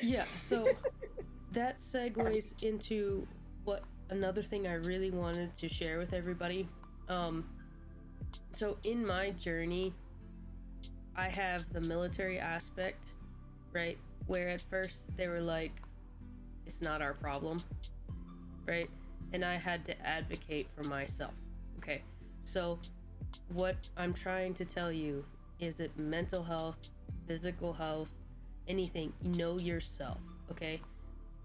Yeah, so that segues into what another thing I really wanted to share with everybody. So in my journey, I have the military aspect, right? Where at first they were like, it's not our problem, right? And I had to advocate for myself. Okay, so what I'm trying to tell you is that mental health, physical health, anything, know yourself. Okay,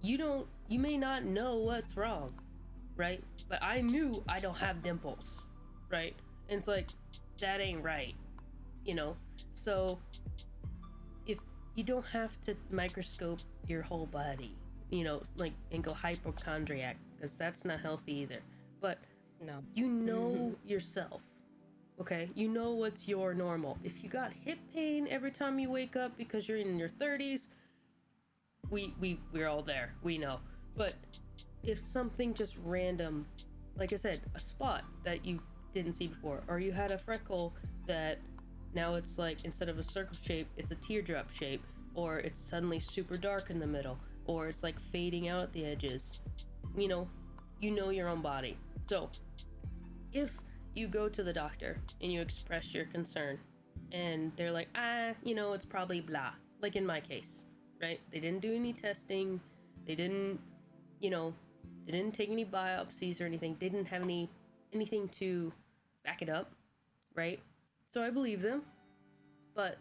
you may not know what's wrong, right? But I knew I don't have dimples, right? And it's like, that ain't right, you know? So if you don't have to microscope your whole body, you know, like, and go hypochondriac, because that's not healthy either. But No. you know yourself, okay? You know what's your normal. If you got hip pain every time you wake up because you're in your 30s, we're all there. We know. But if something just random, like I said, a spot that you didn't see before, or you had a freckle that now it's like, instead of a circle shape, it's a teardrop shape, or it's suddenly super dark in the middle, or it's like fading out at the edges, you know your own body. So if you go to the doctor and you express your concern and they're like, it's probably blah, like in my case, right? They didn't do any testing, they didn't take any biopsies or anything, they didn't have anything to back it up, right? So I believe them, but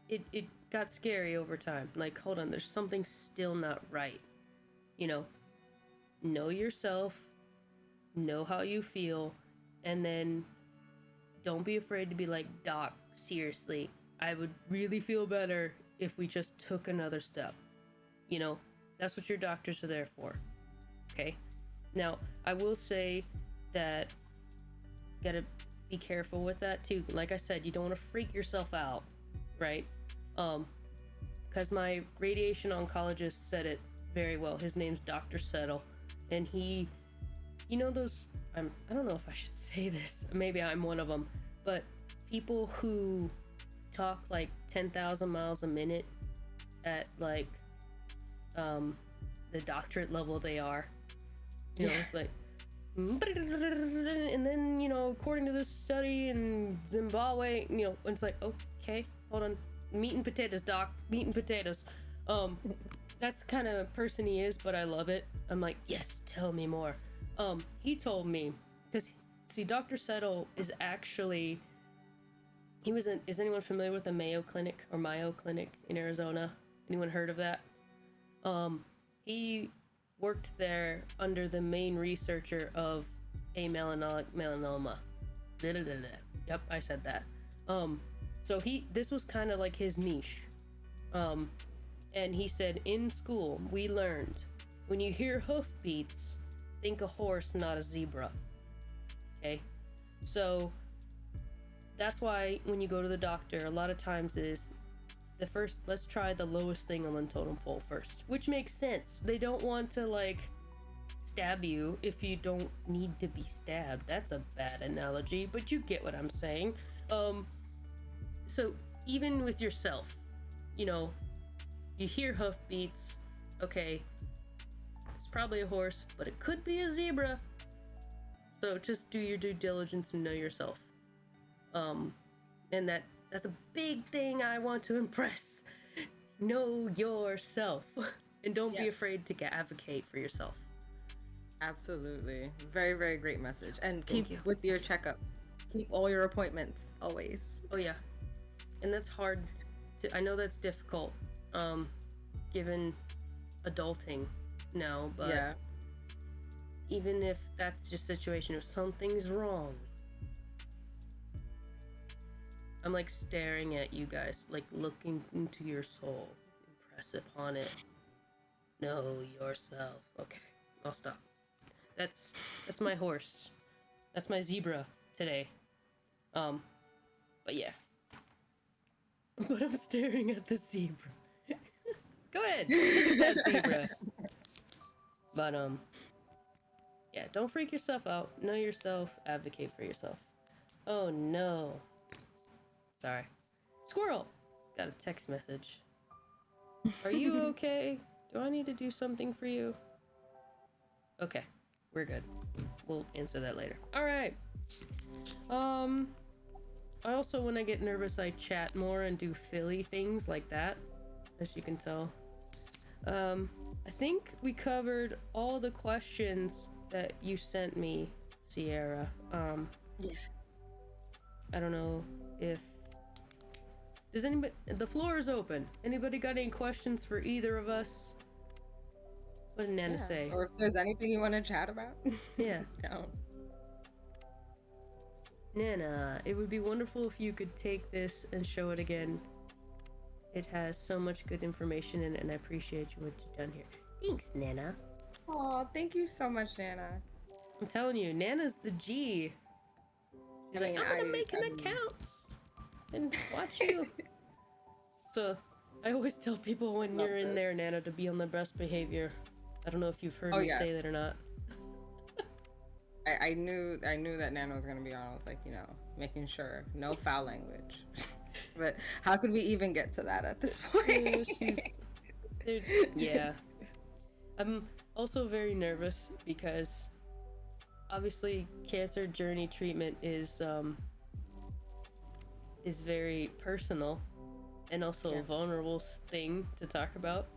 it got scary over time. Like, hold on, there's something still not right. Know yourself, know how you feel, and then don't be afraid to be like, doc, seriously, I would really feel better if we just took another step. That's what your doctors are there for. Okay? Now, I will say that you gotta be careful with that too. Like I said, you don't want to freak yourself out, right? Because my radiation oncologist said it very well. His name's Dr. Settle, and he, I don't know if I should say this, maybe I'm one of them, but people who talk like 10,000 miles a minute at like the doctorate level they are, it's like, and then according to this study in Zimbabwe, it's like, okay, hold on, meat and potatoes, doc, meat and potatoes. That's the kind of person he is, but I love it. I'm like, yes, tell me more. He told me, because see, Dr. Settle is actually, is anyone familiar with the Mayo Clinic or Mayo Clinic in Arizona? Anyone heard of that? He worked there under the main researcher of melanoma. Yep, I said that. So this was kind of like his niche. And he said, in school, we learned, when you hear hoofbeats, think a horse, not a zebra. Okay? So that's why when you go to the doctor, a lot of times is the first, let's try the lowest thing on the totem pole first, which makes sense. They don't want to like stab you if you don't need to be stabbed. That's a bad analogy, but you get what I'm saying. So even with yourself, you hear hoofbeats, okay, it's probably a horse, but it could be a zebra. So just do your due diligence and know yourself. And that's a big thing I want to impress. Know yourself. And don't be afraid to advocate for yourself. Absolutely. Very, very great message. And keep with your checkups. Keep all your appointments, always. Oh, yeah. And that's hard. I know that's difficult, given adulting now, but yeah. Even if that's your situation, if something's wrong, I'm like staring at you guys, like looking into your soul. Impress upon it. Know yourself. Okay, I'll stop. That's my horse. That's my zebra today. But yeah. But I'm staring at the zebra. Go ahead, look at that zebra. But yeah, don't freak yourself out. Know yourself. Advocate for yourself. Oh no. Sorry. Squirrel! Got a text message. Are you okay? Do I need to do something for you? Okay, we're good. We'll answer that later. Alright. I also, when I get nervous, I chat more and do Philly things like that, as you can tell. I think we covered all the questions that you sent me, Sierra. Yeah. I don't know if does anybody. The floor is open. Anybody got any questions for either of us? What did Nana say? Or if there's anything you want to chat about. Yeah. Down. Nana, it would be wonderful if you could take this and show it again. It has so much good information in it, and I appreciate you what you've done here. Thanks, Nana. Oh, thank you so much, Nana. I'm telling you, Nana's the G. She's like, I'm gonna make an account and watch you. So, I always tell people when you're in there, Nana, to be on the best behavior. I don't know if you've heard me say that or not. I knew that Nana was gonna be on. I was like, making sure no foul language. But how could we even get to that at this point? Yeah. I'm also very nervous because obviously cancer journey treatment is very personal and also a vulnerable thing to talk about.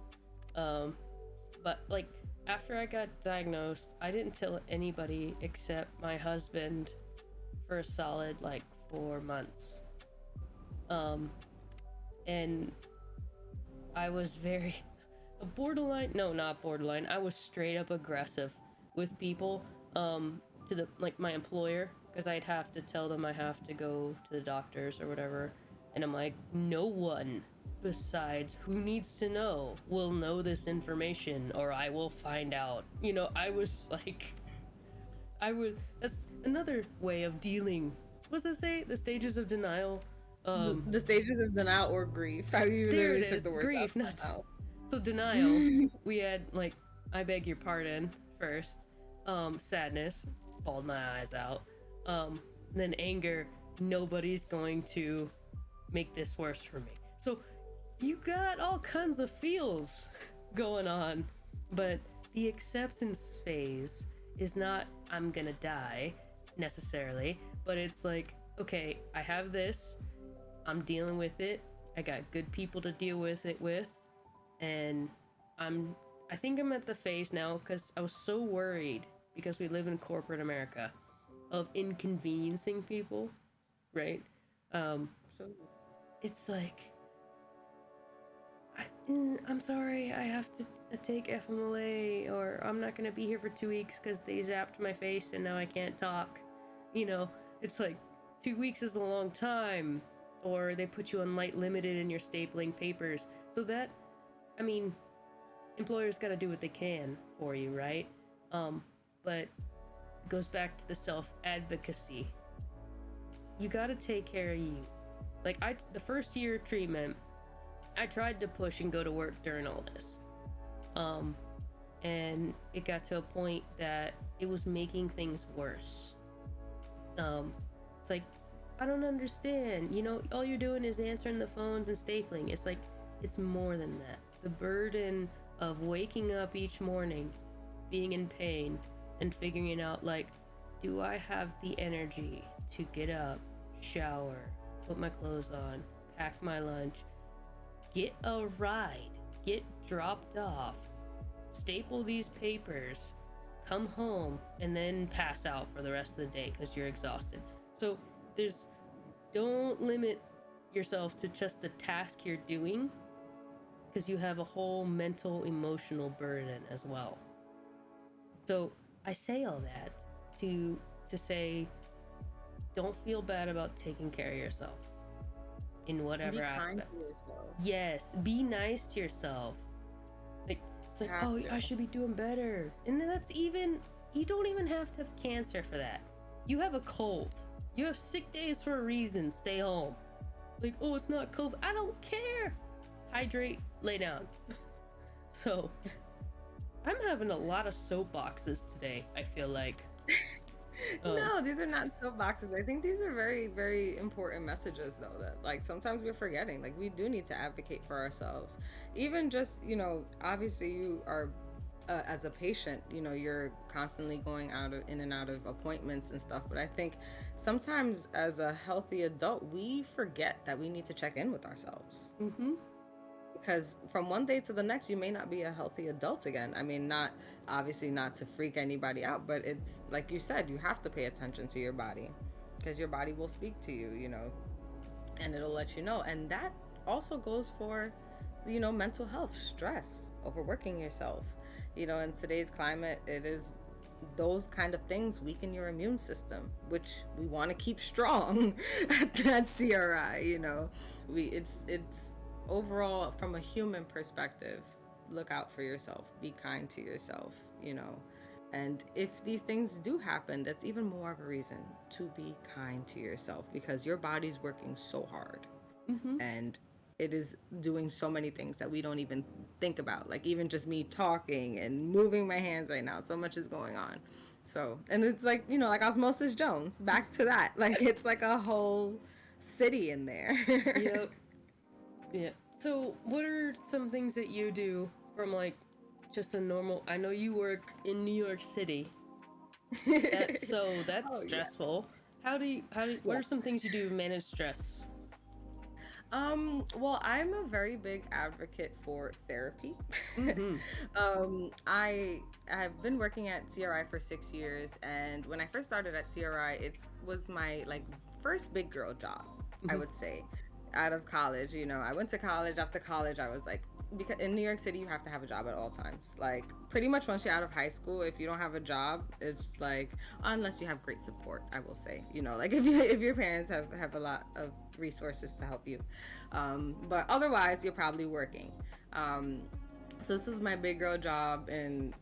But like after I got diagnosed, I didn't tell anybody except my husband for a solid 4 months. And I was very not borderline. I was straight up aggressive with people, to my employer, because I'd have to tell them I have to go to the doctors or whatever. And I'm like, no one besides who needs to know will know this information or I will find out. I was like, that's another way of dealing. What does it say? The stages of denial. The stages of denial or grief. How you literally took the words grief, out. So denial, we had I beg your pardon first. Sadness, bawled my eyes out. Then anger, nobody's going to make this worse for me. So you got all kinds of feels going on, but the acceptance phase is not I'm gonna die necessarily, but it's like, okay, I have this, I'm dealing with it, I got good people to deal with it with, and I think I'm at the phase now, because I was so worried, because we live in corporate America, of inconveniencing people, right? So it's like, I'm sorry, I have to take FMLA, or I'm not gonna be here for 2 weeks because they zapped my face and now I can't talk. It's like 2 weeks is a long time, or they put you on light limited and you're stapling papers. So that, employers gotta do what they can for you, right? But it goes back to the self-advocacy. You gotta take care of you. The first year of treatment, I tried to push and go to work during all this. And it got to a point that it was making things worse. It's like, I don't understand. All you're doing is answering the phones and stapling. It's like, it's more than that. The burden of waking up each morning, being in pain, and figuring out, do I have the energy to get up, shower, put my clothes on, pack my lunch, get a ride, get dropped off, staple these papers, come home, and then pass out for the rest of the day because you're exhausted. So don't limit yourself to just the task you're doing, because you have a whole mental, emotional burden as well. So I say all that to say, don't feel bad about taking care of yourself in whatever aspect. Be kind to yourself. Yes, be nice to yourself. It's like, I should be doing better. And then you don't even have to have cancer for that. You have a cold. You have sick days for a reason. Stay home. It's not COVID. I don't care. Hydrate, lay down. So, I'm having a lot of soapboxes today, I feel like. No, these are not soapboxes. I think these are very, very important messages, though, that sometimes we're forgetting. We do need to advocate for ourselves. Even just, obviously you are, as a patient, you're constantly going in and out of appointments and stuff. But I think sometimes as a healthy adult, we forget that we need to check in with ourselves. Mm-hmm. because from one day to the next you may not be a healthy adult again. I mean, not obviously not to freak anybody out, but it's like you said, you have to pay attention to your body, because your body will speak to you, you know, and it'll let you know. And that also goes for, you know, mental health, stress, overworking yourself. You know, in today's climate, it is those kind of things weaken your immune system, which we want to keep strong at CRI. You know, it's overall, from a human perspective, look out for yourself, be kind to yourself, you know. And if these things do happen, that's even more of a reason to be kind to yourself, because your body's working so hard. Mm-hmm. And it is doing so many things that we don't even think about. Like, even just me talking and moving my hands right now, so much is going on. So, and it's like, you know, like Osmosis Jones, back to that. Like, it's like a whole city in there. Yep. Yeah. So, what are some things that you do from like just a normal? I know you work in New York City. That's Oh, yeah. stressful. What Yeah. are some things you do to manage stress? Well, I'm a very big advocate for therapy. Mm-hmm. I've been working at CRI for 6 years, and when I first started at CRI, it was my like first big girl job, I Mm-hmm. would say, out of college. You know, I went to college. After college, I was like, because in New York City, you have to have a job at all times. Like, pretty much once you're out of high school, if you don't have a job, it's like, unless you have great support, I will say. You know, like if your parents have a lot of resources to help you, but otherwise you're probably working. Um, so this is my big girl job in,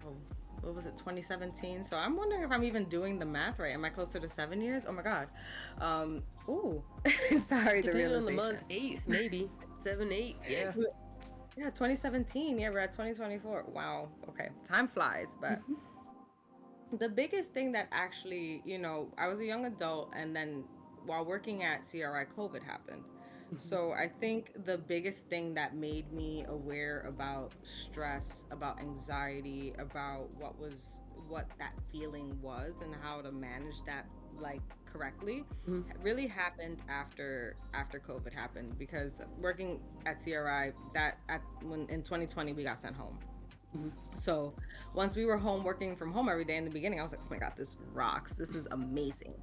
oh, what was it, 2017? So I'm wondering if I'm even doing the math right. Am I closer to 7 years? Oh my God. Ooh, sorry, the Depending on the realization. month, 8th maybe 7, 8. Yeah. Yeah, 2017. Yeah, we're at 2024. Wow. Okay. Time flies. But Mm-hmm. the biggest thing that actually, you know, I was a young adult, and then while working at CRI, COVID happened. Mm-hmm. So I think the biggest thing that made me aware about stress, about anxiety, about what that feeling was and how to manage that like correctly, Mm-hmm. really happened after COVID happened, because working at CRI, that at when in 2020 we got sent home. Mm-hmm. So once we were home working from home every day, in the beginning, I was like, oh my God, this rocks. This is amazing.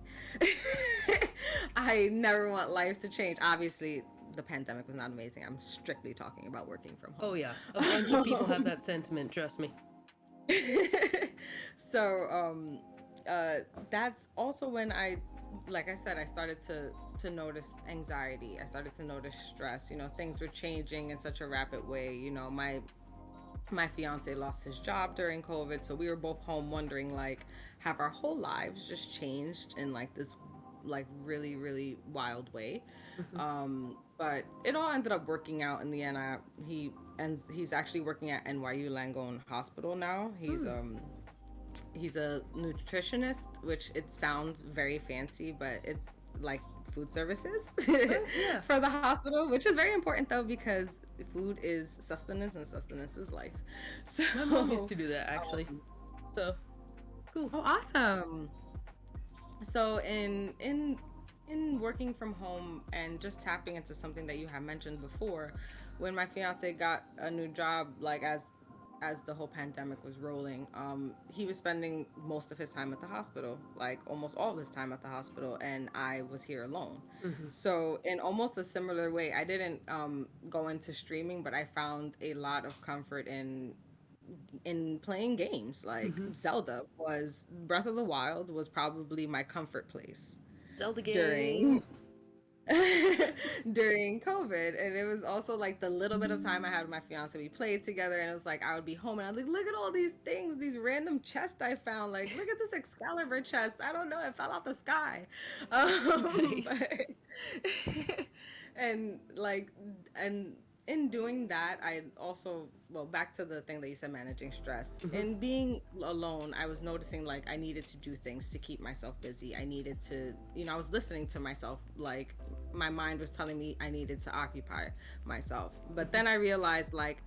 I never want life to change. Obviously, the pandemic was not amazing. I'm strictly talking about working from Oh home. yeah, a bunch of people have that sentiment. Trust me. So that's also when like I said, I started to notice anxiety. I started to notice stress. You know, things were changing in such a rapid way. You know, my fiance lost his job during COVID, so we were both home wondering, like, have our whole lives just changed in like this like really really wild way. Mm-hmm. But it all ended up working out in the end. He's actually working at NYU Langone Hospital now. Hmm. He's a nutritionist, which it sounds very fancy, but it's like food services Oh yeah, for the hospital, which is very important though, because food is sustenance and sustenance is life. So, my mom used to do that actually. So cool. oh, awesome. So in working from home and just tapping into something that you have mentioned before, when my fiance got a new job, like as the whole pandemic was rolling, he was spending most of his time at the hospital, like almost all of his time at the hospital, and I was here alone. Mm-hmm. So in almost a similar way, I didn't go into streaming, but I found a lot of comfort in playing games. Like Mm-hmm. Zelda was Breath of the Wild was probably my comfort place Zelda during game. during COVID. And it was also like the little bit of time I had with my fiance, we played together, and it was like I would be home and I'd like, look at all these things, these random chests I found. Like, look at this Excalibur chest. I don't know, it fell off the sky. Nice. But and like and in doing that, I also, well, back to the thing that you said, managing stress. Mm-hmm. In being alone, I was noticing like I needed to do things to keep myself busy. I needed to, you know, I was listening to myself, like my mind was telling me I needed to occupy myself. But then I realized, like,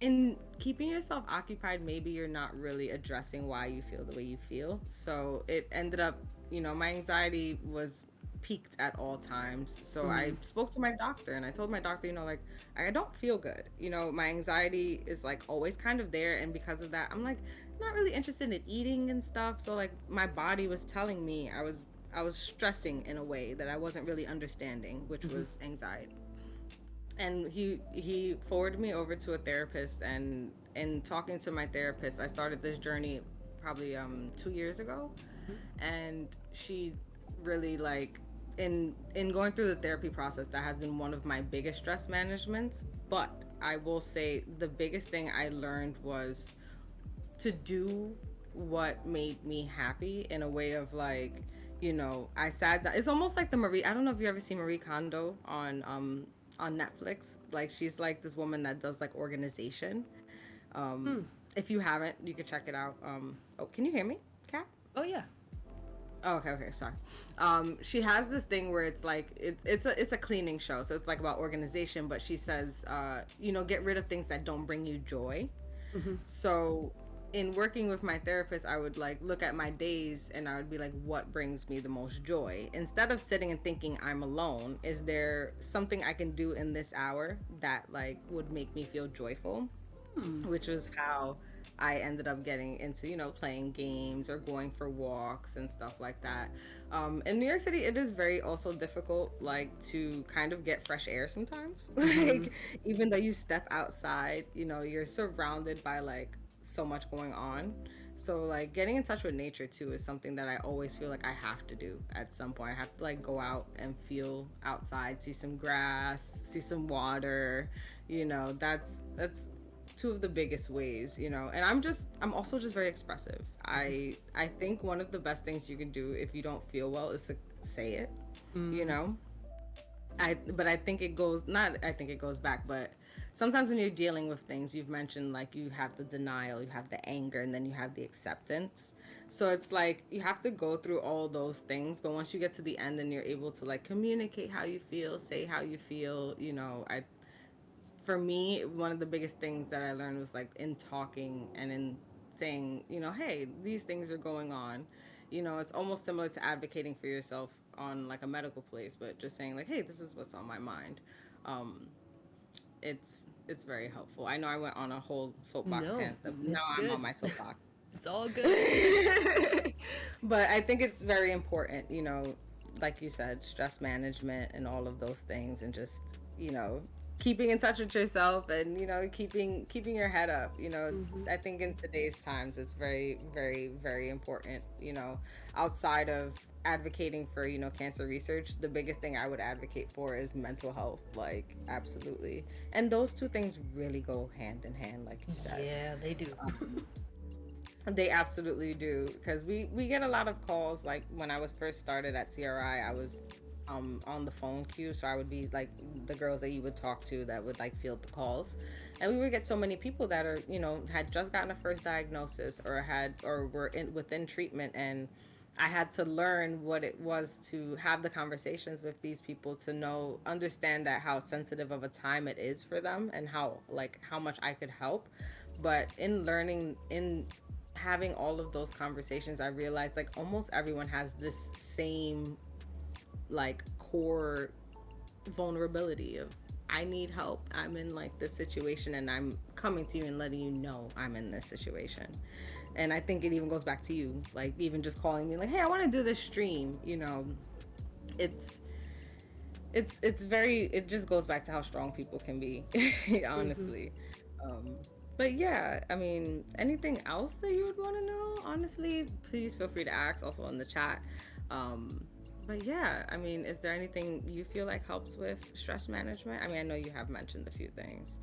in keeping yourself occupied, maybe you're not really addressing why you feel the way you feel. So it ended up, you know, my anxiety was peaked at all times. So I spoke to my doctor and I told my doctor, like, I don't feel good. My anxiety is like always kind of there. And because of that, I'm like not really interested in eating and stuff. So like my body was telling me I was stressing in a way that I wasn't really understanding, which was anxiety. And he forwarded me over to a therapist, and in talking to my therapist, I started this journey probably 2 years ago. And she really like in going through the therapy process, that has been one of my biggest stress managements. But I will say the biggest thing I learned was to do what made me happy, in a way of like, I sat down. It's almost like the Marie, I don't know if you ever seen Marie Kondo on Netflix. Like, she's like this woman that does like organization. If you haven't, you could check it out. Oh, can you hear me, Kat? Oh yeah. Oh, okay, sorry. She has this thing where it's like it's a cleaning show, so it's like about organization. But she says, get rid of things that don't bring you joy. So, in working with my therapist, I would like look at my days and I would be like, what brings me the most joy? Instead of sitting and thinking I'm alone, is there something I can do in this hour that like would make me feel joyful? Which was how I ended up getting into, playing games or going for walks and stuff like that. In New York City, it is very also difficult, like, to kind of get fresh air sometimes. Like, even though you step outside, you're surrounded by like so much going on. So like getting in touch with nature too is something that I always feel like I have to do at some point. I have to like go out and feel outside, see some grass, see some water. That's two of the biggest ways. And I'm also just very expressive. I think one of the best things you can do if you don't feel well is to say it. But I think it goes, not I think it goes back, but sometimes when you're dealing with things, you've mentioned like you have the denial, you have the anger, and then you have the acceptance. So it's like you have to go through all those things, but once you get to the end and you're able to like communicate how you feel, say how you feel, for me, one of the biggest things that I learned was like in talking and in saying, hey, these things are going on. It's almost similar to advocating for yourself on like a medical place, but just saying like, hey, this is what's on my mind. It's very helpful. I know I went on a whole soapbox No, now it's I'm good. on my soapbox. It's all good. But I think it's very important, like you said, stress management and all of those things, and just, keeping in touch with yourself and, keeping your head up. I think in today's times it's very, very, very important, outside of advocating for, cancer research. The biggest thing I would advocate for is mental health, like, absolutely. And those two things really go hand in hand, like you said. Yeah, they do. They absolutely do, because we get a lot of calls. Like when I was first started at CRI, I was on the phone queue, so I would be like the girls that you would talk to that would like field the calls, and we would get so many people that are had just gotten a first diagnosis or were within treatment, and I had to learn what it was to have the conversations with these people, to understand that how sensitive of a time it is for them, and how much I could help. But in having all of those conversations, I realized like almost everyone has this same like core vulnerability of, I need help, I'm in like this situation, and I'm coming to you and letting you know I'm in this situation. And I think it even goes back to you, like even just calling me like, hey, I want to do this stream. It's very, it just goes back to how strong people can be. Honestly. But yeah, I mean, anything else that you would want to know, honestly, please feel free to ask, also in the chat. But yeah, I mean, is there anything you feel like helps with stress management? I mean, I know you have mentioned a few things.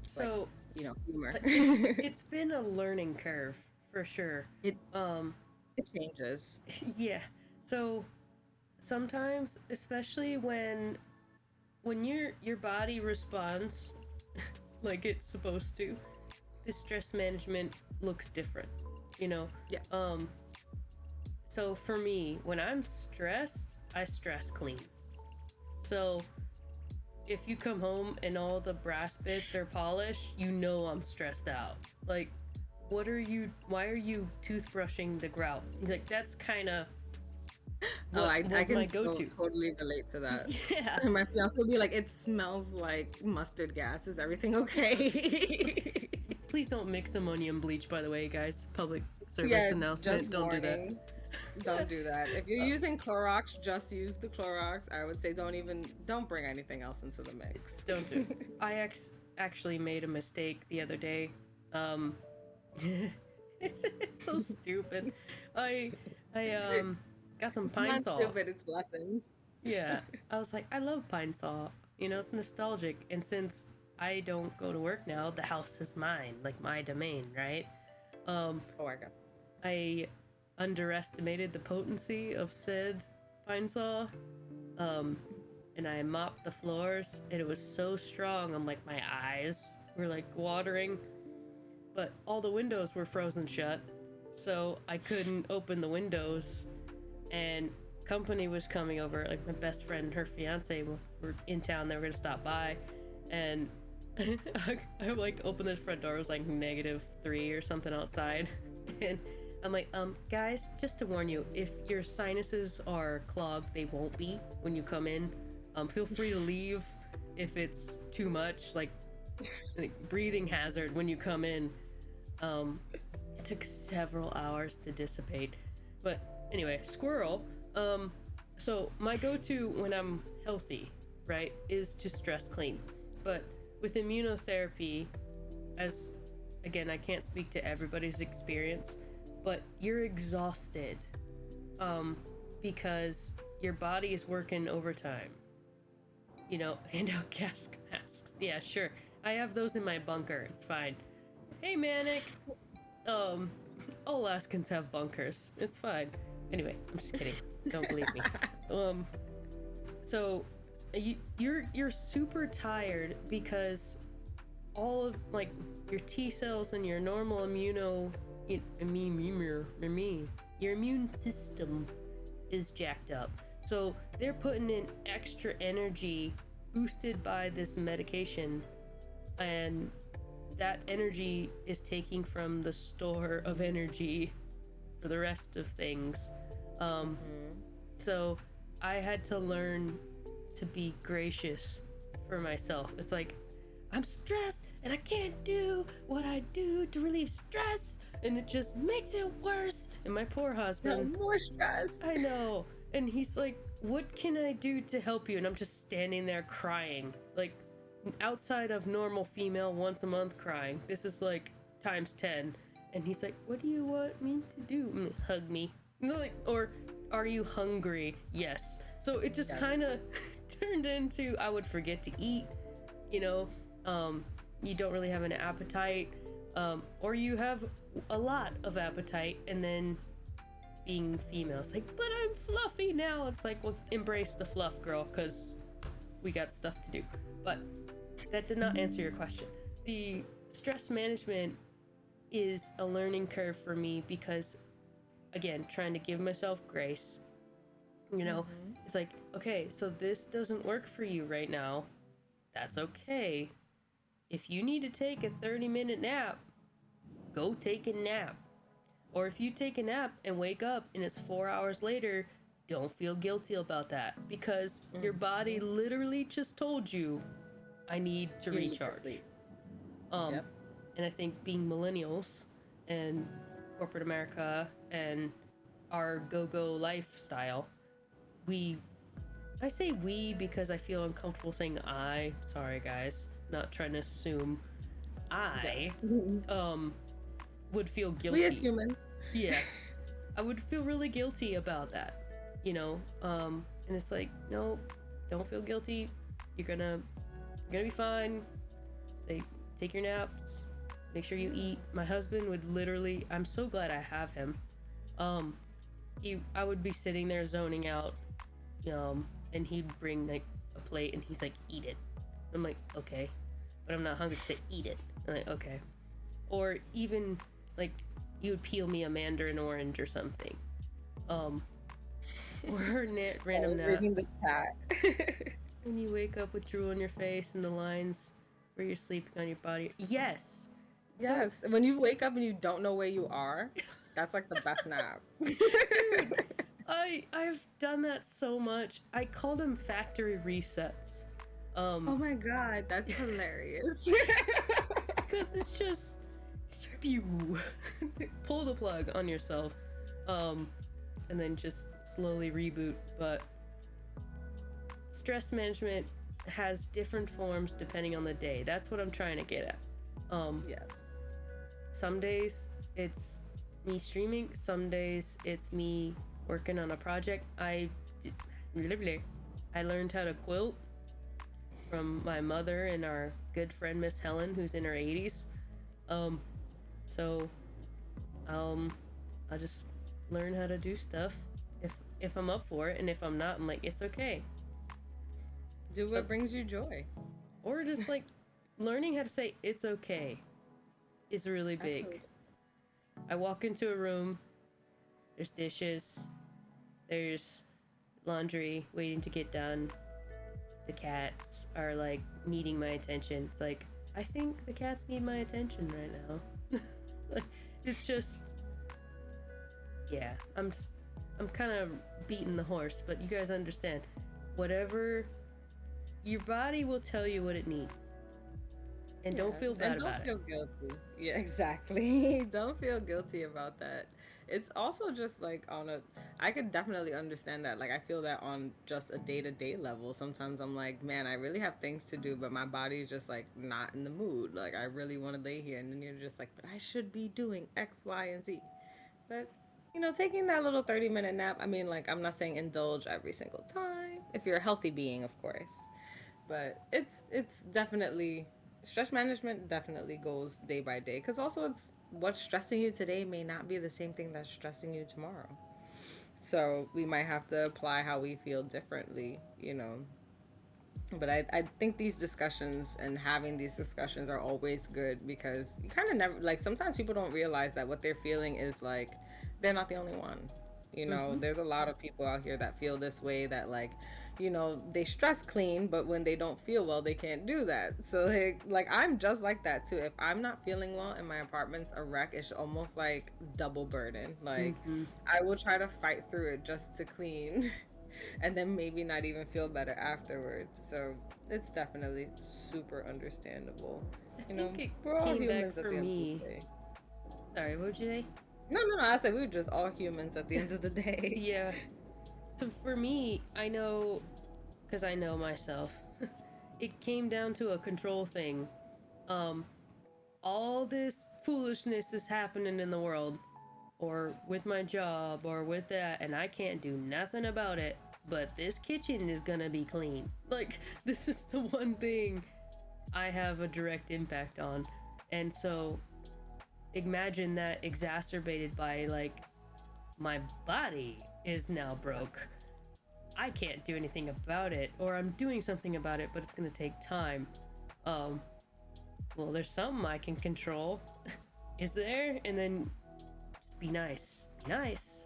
So, like, humor. it's been a learning curve for sure. It changes. Yeah. So sometimes, especially when your body responds like it's supposed to, the stress management looks different. Yeah. So for me, when I'm stressed, I stress clean. So if you come home and all the brass bits are polished, I'm stressed out. Like, why are you toothbrushing the grout? Like, that's kind of Oh, what I was my can so go-to. totally relate to that. Yeah. And my fiance will be like, "It smells like mustard gas. Is everything okay?" Please don't mix ammonium bleach, by the way, guys. Public service Yeah, announcement. just Don't do that. warning. Don't do that. If you're using Clorox, just use the Clorox. I would say don't bring anything else into the mix. Don't do. I actually made a mistake the other day. Um, it's so stupid. I got some pine Not salt. stupid, it's lessons. Yeah, I was like, I love pine salt. You know, it's nostalgic. And since I don't go to work now, the house is mine, like my domain, right? Oh my god. I underestimated the potency of said pine saw. And I mopped the floors, and it was so strong. I'm like, my eyes were like watering, but all the windows were frozen shut, so I couldn't open the windows. And company was coming over, like my best friend and her fiance were in town. They were gonna stop by, and I like opened the front door. It was like -3 or something outside, and I'm like, guys, just to warn you, if your sinuses are clogged, they won't be when you come in. Feel free to leave if it's too much, like breathing hazard when you come in. It took several hours to dissipate. But anyway, squirrel. So my go-to when I'm healthy, right, is to stress clean. But with immunotherapy, as again, I can't speak to everybody's experience, but you're exhausted because your body is working overtime. You know, hand out gas masks. Yeah, sure. I have those in my bunker. It's fine. Hey, Manic. All Alaskans have bunkers. It's fine. Anyway, I'm just kidding. Don't believe me. So you're super tired because all of like your T cells and your normal your immune system is jacked up. So they're putting in extra energy boosted by this medication, and that energy is taking from the store of energy for the rest of things. So I had to learn to be gracious for myself. It's like, I'm stressed and I can't do what I do to relieve stress, and it just makes it worse. And my poor husband, No, more stress. I know. And he's like, what can I do to help you? And I'm just standing there crying, like outside of normal female once a month crying. This is like times 10. And he's like, what do you want me to do? Hug me. Like, or are you hungry? Yes. So it just kind of turned into, I would forget to eat, you know, you don't really have an appetite, or you have a lot of appetite, and then being female, it's like, but I'm fluffy now. It's like, well, embrace the fluff, girl, because we got stuff to do. But that did not answer your question. The stress management is a learning curve for me because, again, trying to give myself grace, you know, it's like, okay, so this doesn't work for you right now. That's okay. If you need to take a 30-minute nap, go take a nap. Or if you take a nap and wake up and it's 4 hours later, don't feel guilty about that, because your body literally just told you, I need to recharge. And I think being millennials and corporate America and our go-go lifestyle, I say we because I feel uncomfortable saying I. Sorry, guys. Not trying to assume. I would feel guilty. We as humans. Yeah. I would feel really guilty about that, you know? And it's like, no, don't feel guilty. You're gonna be fine. Say, take your naps. Make sure you eat. My husband would literally, I'm so glad I have him. I would be sitting there zoning out, and he'd bring like a plate and he's like, eat it. I'm like, okay, but I'm not hungry, to eat it. I'm like, okay. Or even like you would peel me a mandarin orange or something. Or random naps. The cat. When you wake up with drool on your face and the lines where you're sleeping on your body. Yes. Yes. When you wake up and you don't know where you are, that's like the best nap. Dude, I've done that so much. I call them factory resets. Oh my god, that's hilarious. Because it's just spew. Pull the plug on yourself. And then just slowly reboot. But stress management has different forms depending on the day. That's what I'm trying to get at. Yes. Some days it's me streaming, some days it's me working on a project. I learned how to quilt from my mother and our good friend Miss Helen, who's in her 80s. So I'll just learn how to do stuff if I'm up for it, and if I'm not, I'm like, it's okay. Do what brings you joy. Or just like learning how to say it's okay is really big. Absolutely. I walk into a room, there's dishes, there's laundry waiting to get done. The cats are like needing my attention. It's like, I think the cats need my attention right now. Like, it's just, yeah, I'm kind of beating the horse, but you guys understand. Whatever, your body will tell you what it needs. And don't feel bad about it. Don't feel guilty. Yeah, exactly. Don't feel guilty about that. It's also just like I could definitely understand that. Like, I feel that on just a day-to-day level. Sometimes I'm like, man, I really have things to do, but my body's just like not in the mood. Like, I really want to lay here. And then you're just like, but I should be doing X, Y, and Z. But, taking that little 30-minute nap, I mean, like, I'm not saying indulge every single time. If you're a healthy being, of course. But it's definitely, stress management definitely goes day by day, because also it's what's stressing you today may not be the same thing that's stressing you tomorrow. So we might have to apply how we feel differently. But I think these discussions and having these discussions are always good, because you kind of never, like, sometimes people don't realize that what they're feeling is like they're not the only one. There's a lot of people out here that feel this way, that like, they stress clean, but when they don't feel well, they can't do that. So like I'm just like that too. If I'm not feeling well and my apartment's a wreck, it's almost like double burden. Like, I will try to fight through it just to clean and then maybe not even feel better afterwards. So it's definitely super understandable. I think it we're all came humans back at for the end me. of the day. Sorry, what would you say? No, I said we're just all humans at the end of the day. Yeah. So for me, I know, because I know myself, it came down to a control thing. All this foolishness is happening in the world, or with my job, or with that, and I can't do nothing about it, but this kitchen is gonna be clean. Like, this is the one thing I have a direct impact on. And so imagine that exacerbated by, like, my body is now broke. I can't do anything about it, or I'm doing something about it, but it's gonna take time. Well, there's something I can control. Is there? And then just be nice. Be nice.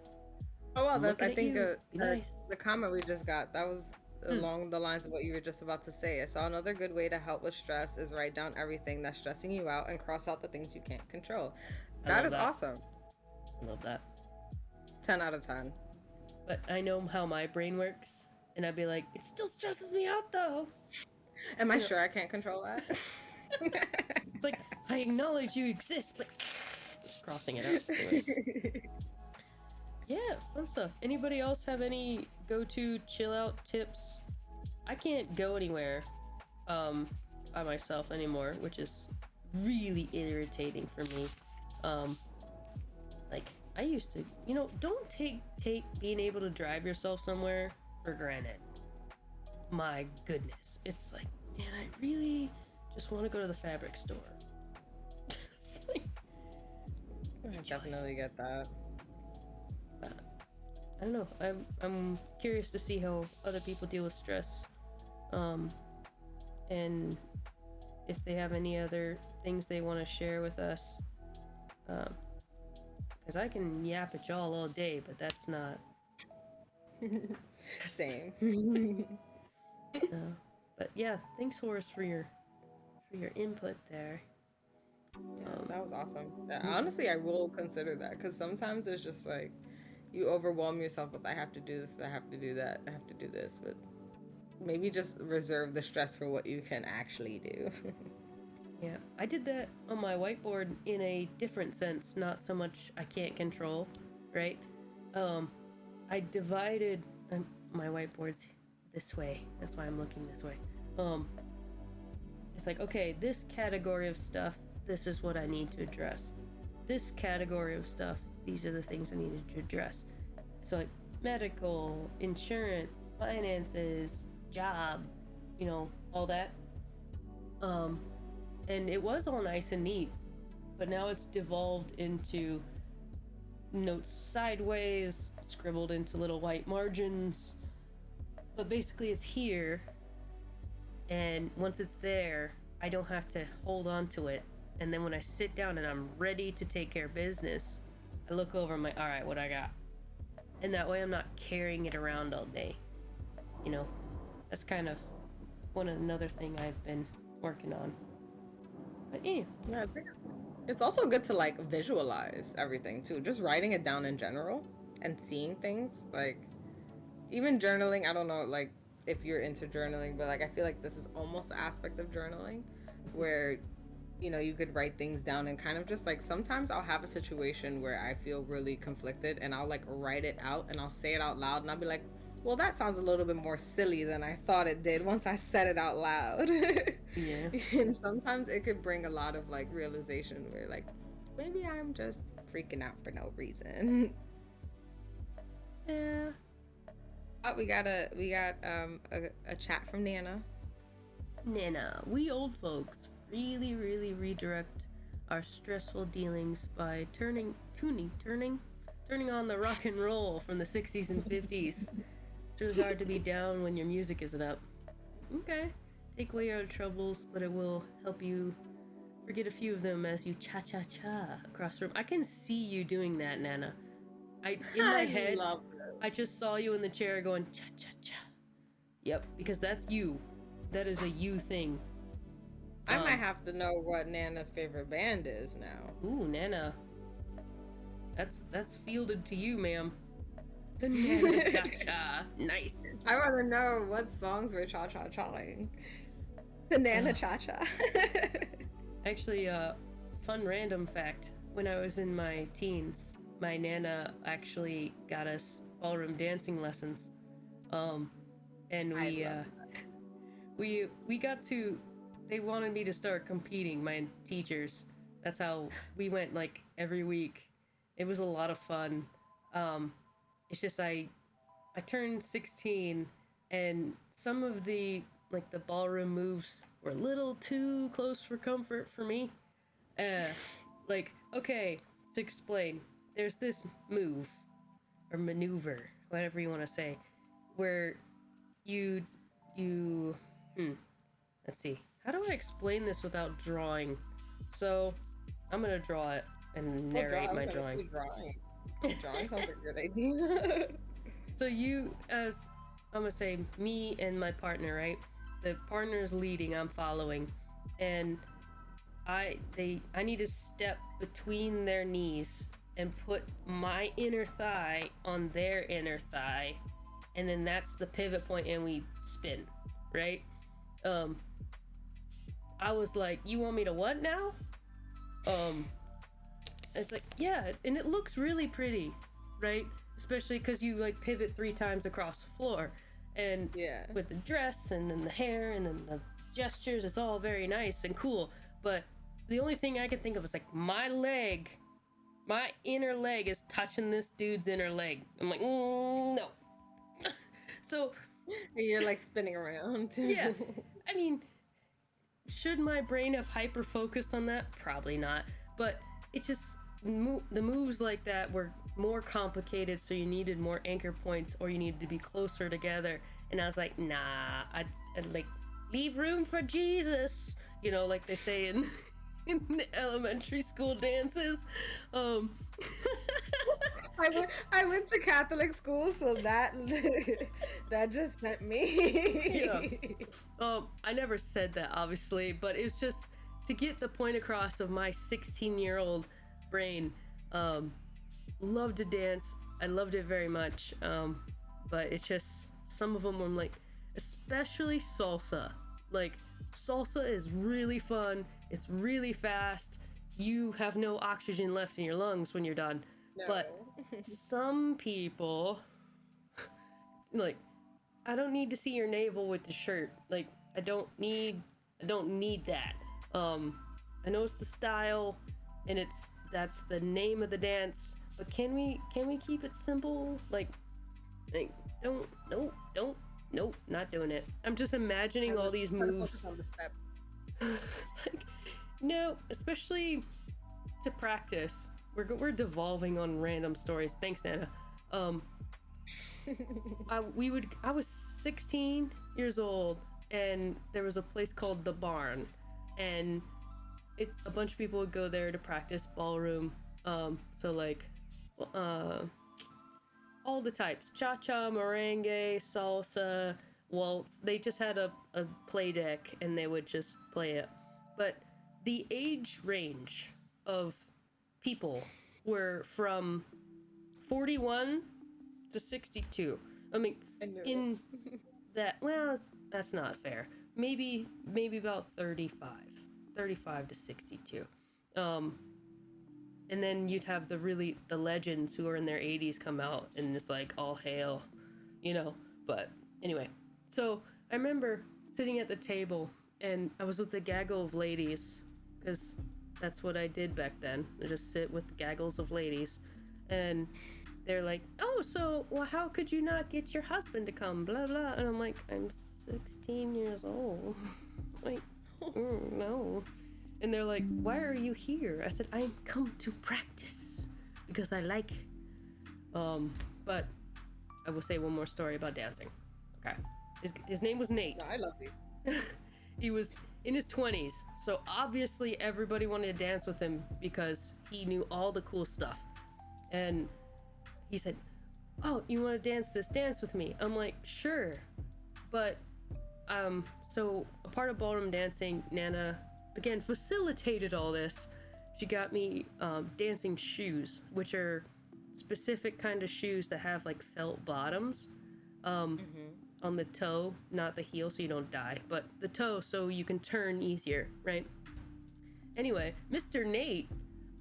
Oh, well, I think nice. The comment we just got, that was along the lines of what you were just about to say. I saw another good way to help with stress is write down everything that's stressing you out and cross out the things you can't control. That is awesome. I love that. 10 out of 10. But I know how my brain works, and I'd be like, it still stresses me out though. Am I sure I can't control that? It's like, I acknowledge you exist, but just crossing it out. Anyway. Yeah, fun stuff. Anybody else have any go-to chill out tips? I can't go anywhere by myself anymore, which is really irritating for me. Like, I used to, don't take being able to drive yourself somewhere for granted. My goodness. It's like, man, I really just want to go to the fabric store. It's like, I definitely get that. I don't know. I'm curious to see how other people deal with stress, and if they have any other things they want to share with us. Because I can yap at y'all all day, but that's not. Same. But yeah, thanks Horace for your input there. Yeah, that was awesome. Honestly, I will consider that, because sometimes it's just like, you overwhelm yourself with, I have to do this, I have to do that, I have to do this, but maybe just reserve the stress for what you can actually do. Yeah, I did that on my whiteboard in a different sense, not so much I can't control, right? I divided my whiteboards this way. That's why I'm looking this way. It's like, okay, this category of stuff, this is what I need to address. This category of stuff, these are the things I needed to address. So like medical, insurance, finances, job, you know, all that. And it was all nice and neat, but now it's devolved into notes sideways, scribbled into little white margins. But basically it's here, and once it's there, I don't have to hold on to it. And then when I sit down and I'm ready to take care of business, I look over and I'm like, all right, what I got? And that way I'm not carrying it around all day. You know, that's kind of another thing I've been working on. But yeah. I think it's also good to like visualize everything too. Just writing it down in general and seeing things. Like even journaling, I don't know like if you're into journaling, but like I feel like this is almost an aspect of journaling where you know, you could write things down and kind of just like sometimes I'll have a situation where I feel really conflicted and I'll like write it out and I'll say it out loud and I'll be like, well, that sounds a little bit more silly than I thought it did once I said it out loud. Yeah. And sometimes it could bring a lot of like realization where like maybe I'm just freaking out for no reason. Yeah. Oh, we got a chat from Nana. Nana, we old folks really redirect our stressful dealings by turning on the rock and roll from the 60s and 50s. It's really hard to be down when your music isn't up. Okay, take away your troubles, but it will help you forget a few of them as you cha-cha-cha across the room. I can see you doing that, Nana. In my head, I just saw you in the chair going cha-cha-cha. Yep, because that's you. That is a you thing. I might have to know what Nana's favorite band is now. Ooh, Nana. That's fielded to you, ma'am. The Nana Cha-Cha. Nice. I want to know what songs we're cha-cha-chaing. The Nana Cha-Cha. Actually, fun random fact. When I was in my teens, my Nana actually got us ballroom dancing lessons. And we got to... They wanted me to start competing, my teachers. That's how we went, like, every week. It was a lot of fun. It's just I turned 16, and some of the, like, the ballroom moves were a little too close for comfort for me. Like, okay, to explain, there's this move, or maneuver, whatever you want to say, where let's see. How do I explain this without drawing? So, I'm gonna draw it and narrate my drawing. Drawing sounds like a good idea. So you, as I'm gonna say, me and my partner, right? The partner is leading, I'm following, and I need to step between their knees and put my inner thigh on their inner thigh, and then that's the pivot point, and we spin, right? I was like, you want me to what now? It's like, yeah, and it looks really pretty, right? Especially because you like pivot 3 times across the floor, and yeah, with the dress and then the hair and then the gestures, it's all very nice and cool. But the only thing I can think of is like my inner leg is touching this dude's inner leg. I'm like, no. So you're like spinning around. Yeah, I mean, should my brain have hyper focused on that? Probably not. But it just the moves like that were more complicated, so you needed more anchor points, or you needed to be closer together. And I was like, nah, I'd like leave room for Jesus, you know, like they say in the elementary school dances. I went to Catholic school, so that just sent me. Yeah. I never said that, obviously, but it was just to get the point across of my 16-year-old brain. Love to dance, I loved it very much. But it's just some of them I'm like, especially salsa. Like salsa is really fun. It's really fast. You have no oxygen left in your lungs when you're done. No. But some people, like, I don't need to see your navel with the shirt. Like, I don't need that. I know it's the style, and that's the name of the dance. But can we keep it simple? Like don't, nope, not doing it. I'm just imagining all these moves. On the steps. Like, no, especially to practice. We're devolving on random stories. Thanks, Nana. I was 16 years old, and there was a place called the Barn, and it's a bunch of people would go there to practice ballroom. So like, all the types: cha-cha, merengue, salsa, waltz. They just had a play deck, and they would just play it. But the age range of people were from 41 to 62. I mean, in that, well, that's not fair. Maybe about 35 to 62. And then you'd have the legends who are in their 80s come out, and it's like all hail, But anyway, so I remember sitting at the table, and I was with a gaggle of ladies, because that's what I did back then. I just sit with gaggles of ladies, and they're like, oh, so, well, how could you not get your husband to come, blah, blah. And I'm like, I'm 16 years old. Like, no. And they're like, why are you here? I said, I come to practice because I like. But I will say one more story about dancing. Okay. His name was Nate. No, I love you. He was in his 20s, so obviously everybody wanted to dance with him because he knew all the cool stuff. And he said, oh, you want to dance this dance with me? I'm like, sure. But so a part of ballroom dancing, Nana again facilitated all this. She got me dancing shoes, which are specific kind of shoes that have like felt bottoms on the toe, not the heel, so you don't die, but the toe, so you can turn easier, right? Anyway, Mr. Nate,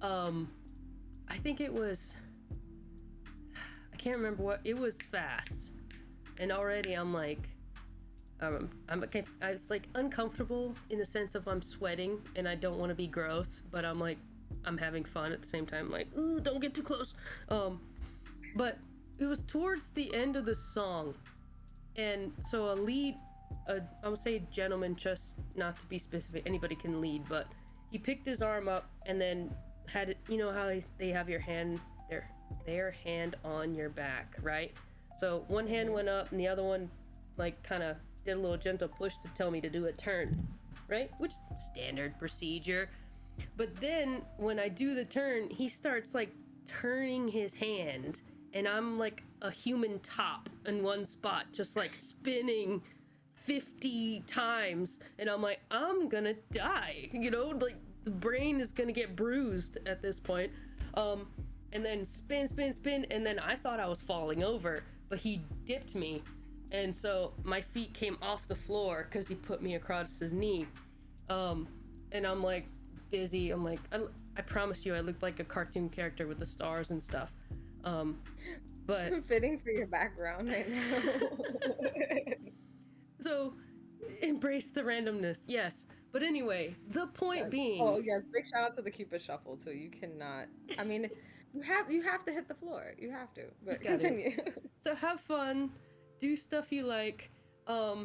I think it was, I can't remember what it was, fast, and already I'm like, it's like uncomfortable in the sense of I'm sweating and I don't want to be gross, but I'm like, I'm having fun at the same time, like, ooh, don't get too close. But it was towards the end of the song, and so I would say gentleman, just not to be specific, anybody can lead, but he picked his arm up and then had it, you know how they have your hand, their hand on your back, right? So one hand went up and the other one like kind of did a little gentle push to tell me to do a turn, right? Which is standard procedure. But then when I do the turn, he starts like turning his hand, and I'm like a human top in one spot, just like spinning 50 times, and I'm like, I'm gonna die, like the brain is gonna get bruised at this point. And then spin, and then I thought I was falling over, but he dipped me, and so my feet came off the floor because he put me across his knee. And I'm like dizzy. I'm like, I promise you I looked like a cartoon character with the stars and stuff. But fitting for your background right now. So embrace the randomness, yes. But anyway, the point being, oh yes, big shout out to the Cupid Shuffle too. You cannot, I mean, you have to hit the floor, you have to, but continue. So have fun, do stuff you like.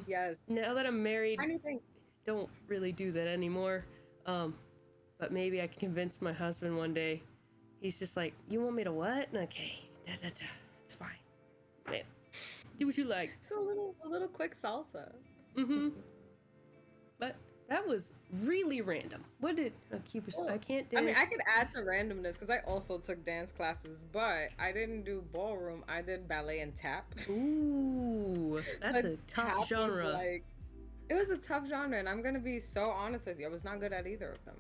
Yes, now that I'm married, anything. Don't really do that anymore. But maybe I can convince my husband one day. He's just like, you want me to what? Okay, it's fine. Man, do what you like. It's a little quick salsa. But that was really random. What did Cupid? I can't dance. I mean, I could add to randomness because I also took dance classes, but I didn't do ballroom. I did ballet and tap. Ooh, that's a tough genre. It was a tough genre, and I'm gonna be so honest with you. I was not good at either of them.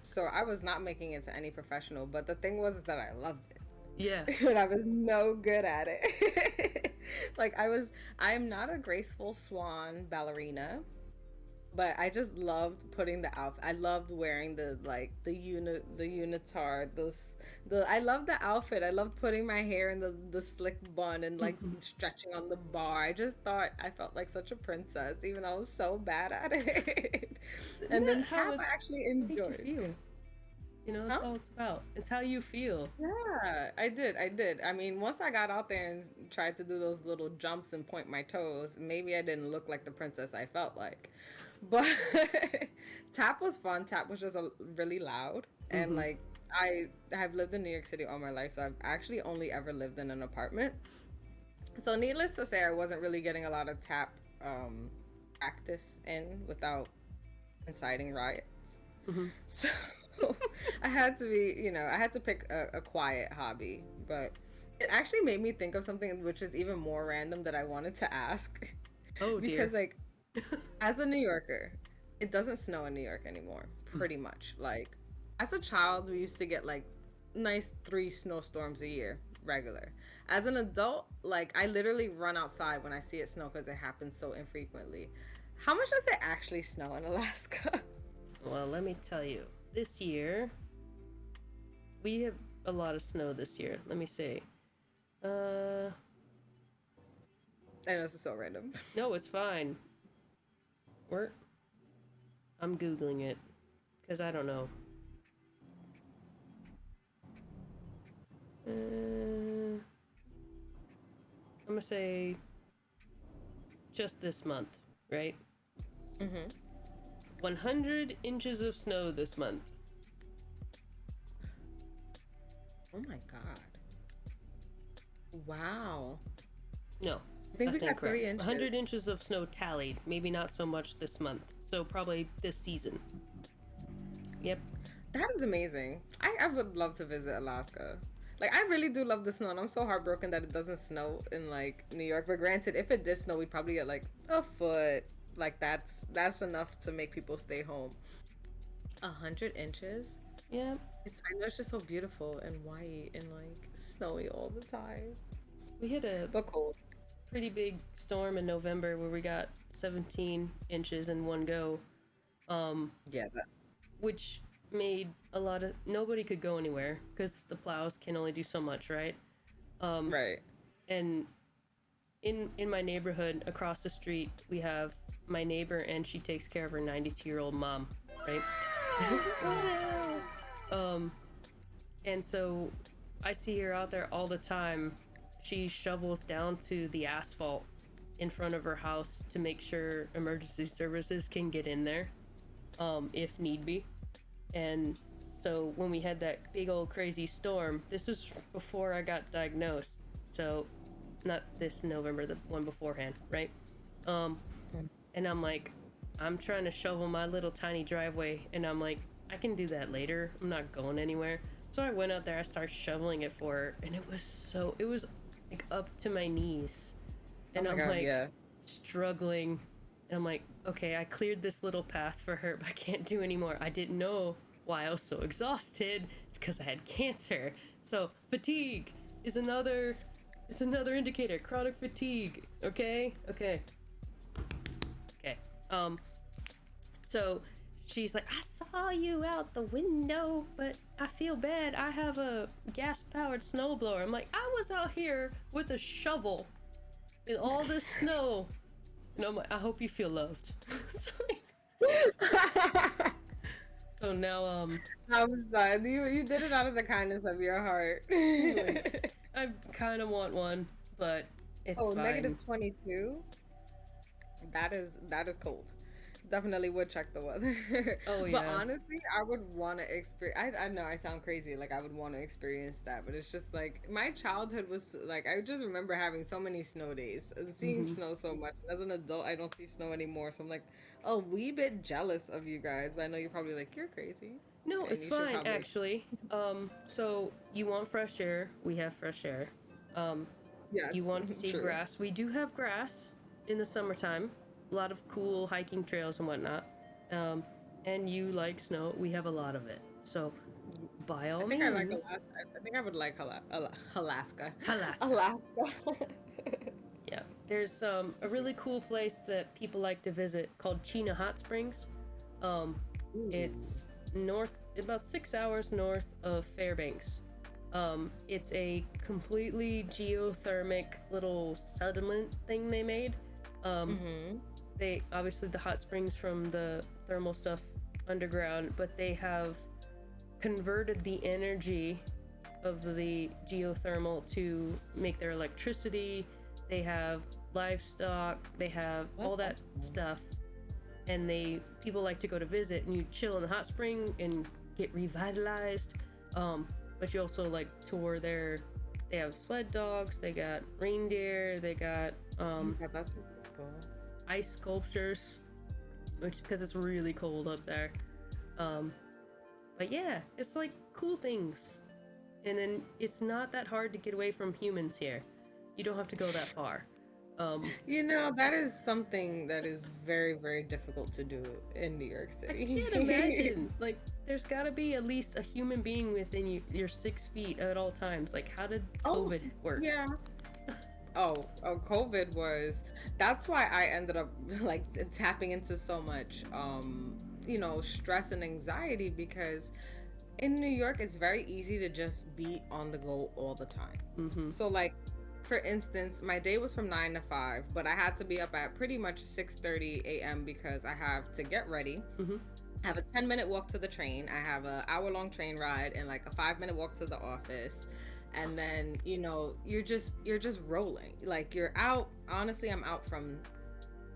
So I was not making it to any professional. But the thing was that I loved it. Yeah. But I was no good at it. Like I'm not a graceful swan ballerina, but I just loved putting the outfit. I loved wearing the unitard, I loved the outfit. I loved putting my hair in the slick bun and like stretching on the bar. I just thought I felt like such a princess, even though I was so bad at it. Isn't And that then how tap it I actually makes you enjoyed. feel? You know, that's Huh? all it's about. It's how you feel. Yeah, I did. I did. I mean, once I got out there and tried to do those little jumps and point my toes, maybe I didn't look like the princess I felt like. But tap was fun. Tap was just really loud. And Mm-hmm. like, I have lived in New York City all my life, so I've actually only ever lived in an apartment. So, needless to say, I wasn't really getting a lot of tap um, practice in without inciting riots. Mm-hmm. So I had to be, I had to pick a quiet hobby. But it actually made me think of something which is even more random that I wanted to ask. Oh Because, dear. like, as a New Yorker, it doesn't snow in New York anymore, Mm. pretty much. Like, as a child, we used to get like nice 3 snowstorms a year, regular. As an adult, like, I literally run outside when I see it snow because it happens so infrequently. How much does it actually snow in Alaska? Well, let me tell you. This year, we have a lot of snow this year. Let me see. Uh, I know this is so random. no, it's fine. We're I'm googling it because I don't know. I'm gonna say just this month, right? Mm-hmm. 100 inches of snow this month. Oh my God. Wow. No, I think we that's got incorrect. 3 inches. 100 inches of snow tallied. Maybe not so much this month. So probably this season. Yep. That is amazing. I would love to visit Alaska. Like, I really do love the snow, and I'm so heartbroken that it doesn't snow in like New York. But granted, if it did snow, we'd probably get like a foot. Like that's enough to make people stay home. 100 inches. Yeah. I know it's just so beautiful and white and like snowy all the time, We had a but cold. pretty big storm in November where we got 17 inches in one go. Yeah, Which made a lot of nobody could go anywhere because the plows can only do so much, right? right. And in my neighborhood across the street, we have my neighbor, and she takes care of her 92-year-old mom, right? And so I see her out there all the time. She shovels down to the asphalt in front of her house to make sure emergency services can get in there, if need be. And so when we had that big old crazy storm, this is before I got diagnosed. So not this November, the one beforehand, right? And I'm like, I'm trying to shovel my little tiny driveway, and I'm like, I can do that later. I'm not going anywhere. So I went out there, I started shoveling it for her, and it was like up to my knees. And Oh my I'm God, like yeah. struggling. And I'm like, okay, I cleared this little path for her, but I can't do anymore. I didn't know why I was so exhausted. It's because I had cancer. So fatigue is another indicator. Chronic fatigue. Okay? Okay. So she's like, I saw you out the window, but I feel bad. I have a gas-powered snowblower. I'm like, I was out here with a shovel in all this snow. And I'm like, I hope you feel loved. So now, I'm sorry. You did it out of the kindness of your heart. I kind of want one, but it's Oh, fine. -22? That is cold. Definitely would check the weather. Oh, But yeah. honestly, I would want to experience. I know I sound crazy. Like I would want to experience that, but it's just like my childhood was like I just remember having so many snow days and seeing Hmm. snow so much. As an adult, I don't see snow anymore, so I'm like a wee bit jealous of you guys. But I know you're probably like you're crazy, No, and it's you should fine, probably. actually. So you want fresh air? We have fresh air. Um, you Yes, want to see true. grass? We do have grass in the summertime. A lot of cool hiking trails and whatnot. And you like snow? We have a lot of it. So by all I think I like means. Alaska. I think I would like Alaska. Alaska. Alaska. Yeah, there's a really cool place that people like to visit called Chena Hot Springs. Um, it's north, about 6 hours north of Fairbanks. It's a completely geothermic little settlement thing they made. They obviously the hot springs from the thermal stuff underground, but they have converted the energy of the geothermal to make their electricity. They have livestock, they have all that stuff, and people like to go to visit, and you chill in the hot spring and get revitalized. But you also like tour they have sled dogs, they got reindeer, they got That's cool. ice sculptures, which because it's really cold up there. But yeah, it's like cool things. And then it's not that hard to get away from humans here. You don't have to go that far. That is something that is very, very difficult to do in New York I City. can't imagine. Like, there's got to be at least a human being within your 6 feet at all times. Like, how did COVID work? Yeah. COVID was. That's why I ended up like tapping into so much, stress and anxiety, because in New York it's very easy to just be on the go all the time. So like, for instance, my day was from 9 to 5, but I had to be up at pretty much 6:30 a.m. because I have to get ready. I have a 10-minute walk to the train. I have an hour-long train ride and like a 5-minute walk to the office. And then, you're just rolling. Like, you're out. Honestly, I'm out from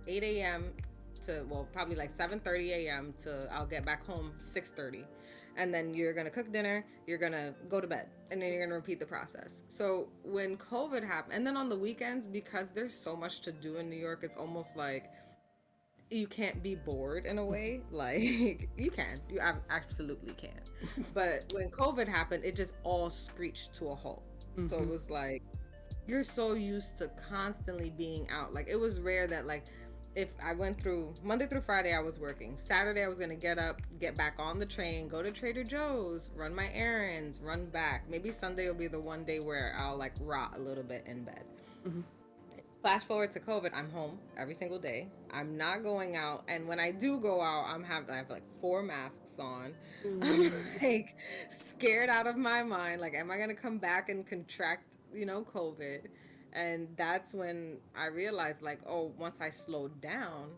8 a.m. to, well, probably like 7:30 a.m. to I'll get back home 6:30. And then you're going to cook dinner, you're going to go to bed, and then you're going to repeat the process. So when COVID happened, and then on the weekends, because there's so much to do in New York, it's almost like you can't be bored in a way. Like, you absolutely can. But when COVID happened, it just all screeched to a halt. So it was like, you're so used to constantly being out. Like, it was rare that, like, if I went through Monday through Friday, I was working. Saturday, I was going to get up, get back on the train, go to Trader Joe's, run my errands, run back. Maybe Sunday will be the one day where I'll like rot a little bit in bed. Flash forward to COVID, I'm home every single day. I'm not going out. And when I do go out, I have like 4 masks on. I'm like scared out of my mind. Like, am I going to come back and contract, COVID? And that's when I realized, like, once I slowed down,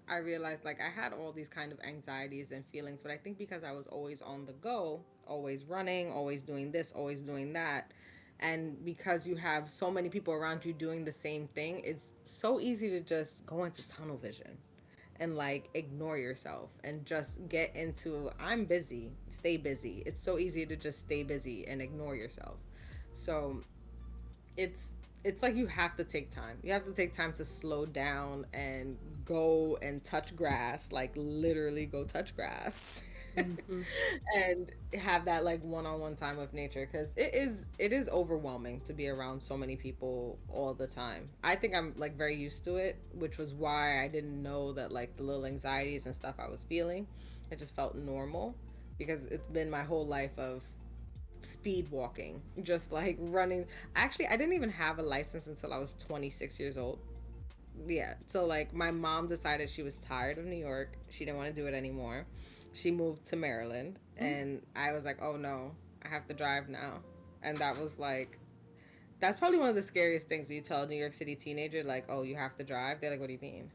I realized, like, I had all these kind of anxieties and feelings. But I think because I was always on the go, always running, always doing this, always doing that, and because you have so many people around you doing the same thing, it's so easy to just go into tunnel vision and, like, ignore yourself and just get into, I'm busy, stay busy. It's so easy to just stay busy and ignore yourself. So it's like you have to take time. You have to take time to slow down and go and touch grass, like literally go touch grass. And have that like one-on-one time with nature, because it is overwhelming to be around so many people all the time. I think I'm like very used to it, which was why I didn't know that like the little anxieties and stuff I was feeling, it just felt normal, because it's been my whole life of speed walking, just like running. Actually, I didn't even have a license until I was 26 years old. Yeah, so like my mom decided she was tired of New York, she didn't want to do it anymore. She moved to Maryland, and I was like, oh no, I have to drive now. And that was like, that's probably one of the scariest things. You tell a New York City teenager, like, oh, you have to drive, they're like, what do you mean?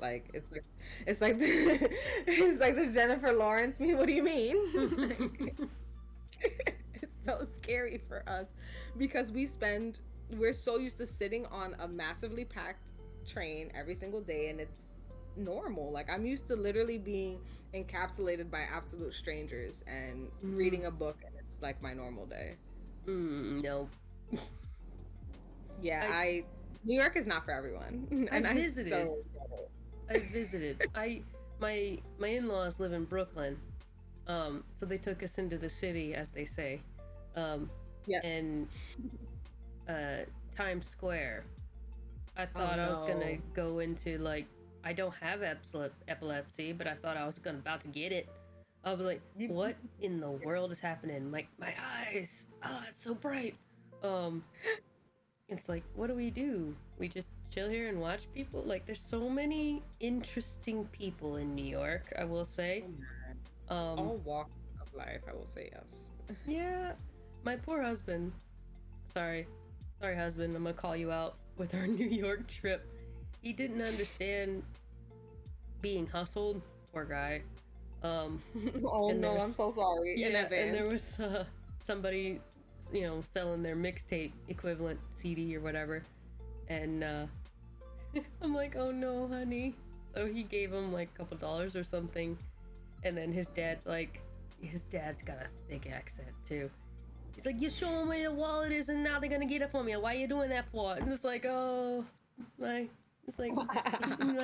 Like, it's like it's like the Jennifer Lawrence meme, what do you mean? It's so scary for us, because we're so used to sitting on a massively packed train every single day, and it's normal. Like, I'm used to literally being encapsulated by absolute strangers and reading a book, and it's like my normal day. No. Yeah, New York is not for everyone. And I visited. My in-laws live in Brooklyn. So they took us into the city, as they say. And Times Square. I thought I was gonna go into like, I don't have epilepsy, but I thought I was about to get it. I was like, what in the world is happening? Like, my eyes, it's so bright. Um, it's like, what do? We just chill here and watch people? Like, there's so many interesting people in New York, I will say. All walks of life, I will say yes. Yeah, my poor husband. Sorry, husband. I'm gonna call you out with our New York trip. He didn't understand being hustled. Poor guy. Oh no, I'm so sorry. Yeah, in advance. and there was somebody, selling their mixtape equivalent CD or whatever, and I'm like, oh no, honey. So he gave him like a couple dollars or something, and then his dad's got a thick accent too. He's like, you show them where your wallet is, and now they're gonna get it from you. Why you doing that for? And it's like, oh, it's like my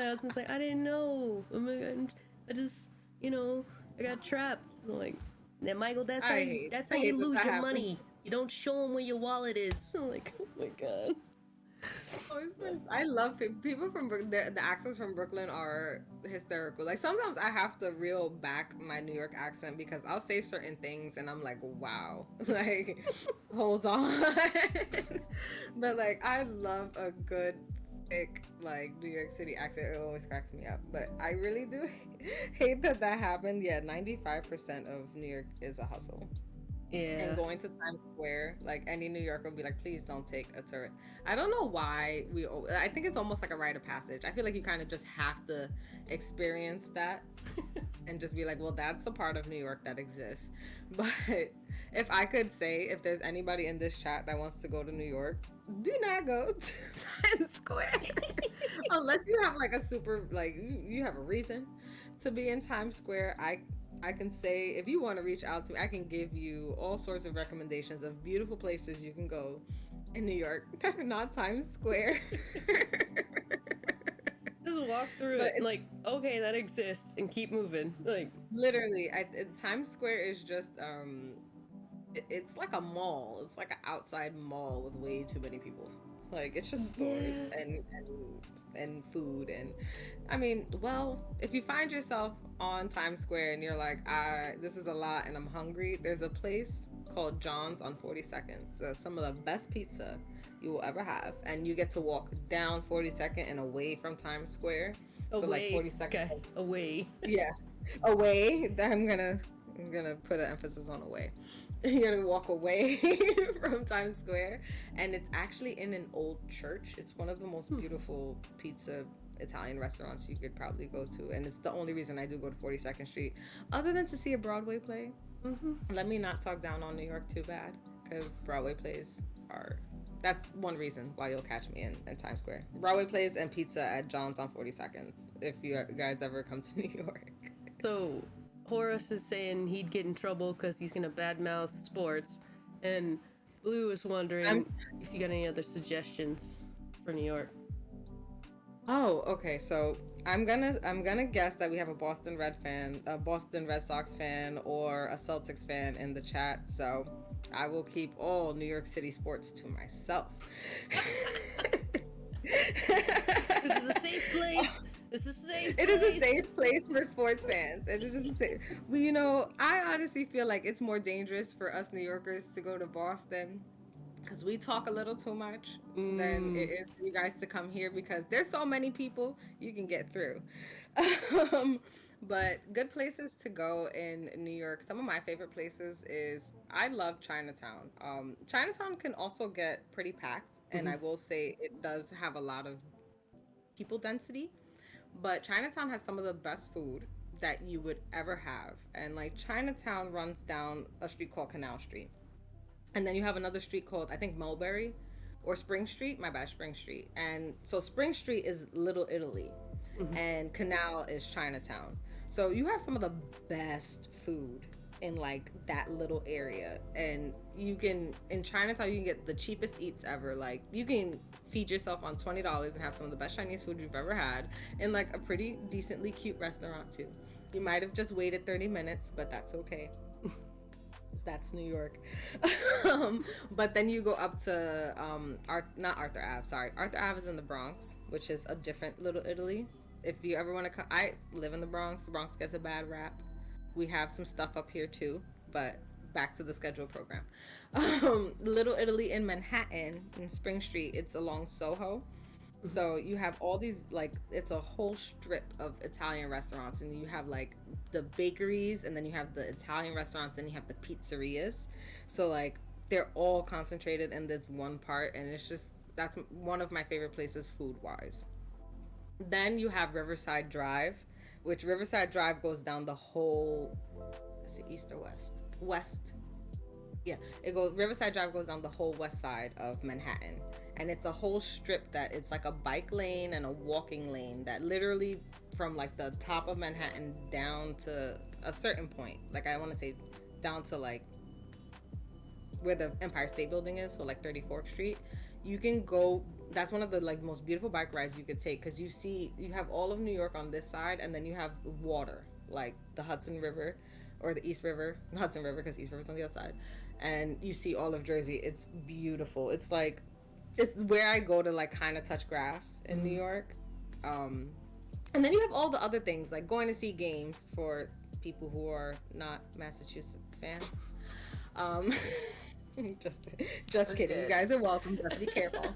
husband's like, I didn't know. Oh my God, I just, I got trapped. I'm like, now Michael, that's how you lose your money. You don't show them where your wallet is. I'm like, oh my God. I love people from the accents from Brooklyn are hysterical. Like sometimes I have to reel back my New York accent because I'll say certain things and I'm like, wow, like hold on. But like I love a good thick like New York City accent. It always cracks me up. But I really do hate that happened. Yeah, 95% of New York is a hustle. Yeah. And going to Times Square, like any New Yorker would be like, please don't take a tourist. I don't know why I think it's almost like a rite of passage. I feel like you kind of just have to experience that and just be like, well, that's a part of New York that exists. But if I could say, if there's anybody in this chat that wants to go to New York, do not go to Times Square. Unless you have like a super, like you have a reason to be in Times Square. I can say, if you want to reach out to me, I can give you all sorts of recommendations of beautiful places you can go in New York, not Times Square. Just walk through it, like, okay, that exists, and keep moving. Like literally, Times Square is just it's like a mall. It's like an outside mall with way too many people. Like it's just stores and food. And I mean, well, if you find yourself on Times Square and you're like, this is a lot and I'm hungry, there's a place called John's on 42nd. So some of the best pizza you will ever have, and you get to walk down 42nd and away from Times Square. So like 42nd, guys, away. Yeah, away. I'm gonna put an emphasis on away. You're gonna walk away from Times Square, and it's actually in an old church. It's one of the most beautiful pizza Italian restaurants you could probably go to, and it's the only reason I do go to 42nd Street, other than to see a Broadway play. Let me not talk down on New York too bad, because Broadway plays that's one reason why you'll catch me in Times Square. Broadway plays and pizza at John's on 42nd, if you guys ever come to New York. So Horace is saying he'd get in trouble because he's gonna badmouth sports, and Blue is wondering if you got any other suggestions for New York. Oh, okay. So I'm gonna guess that we have a Boston Red Sox fan, or a Celtics fan in the chat. So I will keep all New York City sports to myself. This is a safe place. It is a safe place for sports fans. It is just safe. Well, I honestly feel like it's more dangerous for us New Yorkers to go to Boston because we talk a little too much than it is for you guys to come here, because there's so many people you can get through. But good places to go in New York. Some of my favorite places is, I love Chinatown. Chinatown can also get pretty packed, and I will say it does have a lot of people density. But Chinatown has some of the best food that you would ever have. And like Chinatown runs down a street called Canal Street. And then you have another street called, I think, Mulberry or Spring Street. My bad, Spring Street. And so Spring Street is Little Italy and Canal is Chinatown. So you have some of the best food in like that little area. And in Chinatown, you can get the cheapest eats ever. Like you can feed yourself on $20 and have some of the best Chinese food you've ever had in like a pretty decently cute restaurant too. You might have just waited 30 minutes, but that's okay. That's New York. But then you go up to not Arthur Ave, sorry. Arthur Ave is in the Bronx, which is a different Little Italy. If you ever want to come, I live in the Bronx. The Bronx gets a bad rap. We have some stuff up here too, but back to the scheduled program. Little Italy in Manhattan, in Spring Street, it's along Soho. So you have all these, like, it's a whole strip of Italian restaurants, and you have like the bakeries, and then you have the Italian restaurants, and you have the pizzerias. So like they're all concentrated in this one part, and it's just, that's one of my favorite places food wise. Then you have Riverside Drive, which Riverside Drive goes down the whole, is it east or west? West. Yeah, it goes, Riverside Drive goes down the whole west side of Manhattan. And it's a whole strip that it's like a bike lane and a walking lane that literally from like the top of Manhattan down to a certain point. Like I want to say down to like where the Empire State Building is, so like 34th Street. You can go, that's one of the like most beautiful bike rides you could take, because you have all of New York on this side, and then you have water, like the Hudson River or the East River, Hudson River, because East River's on the other side, and you see all of Jersey. It's beautiful. It's like, it's where I go to like kind of touch grass in New York. And then you have all the other things, like going to see games for people who are not Massachusetts fans. Just kidding. You guys are welcome. Just be careful.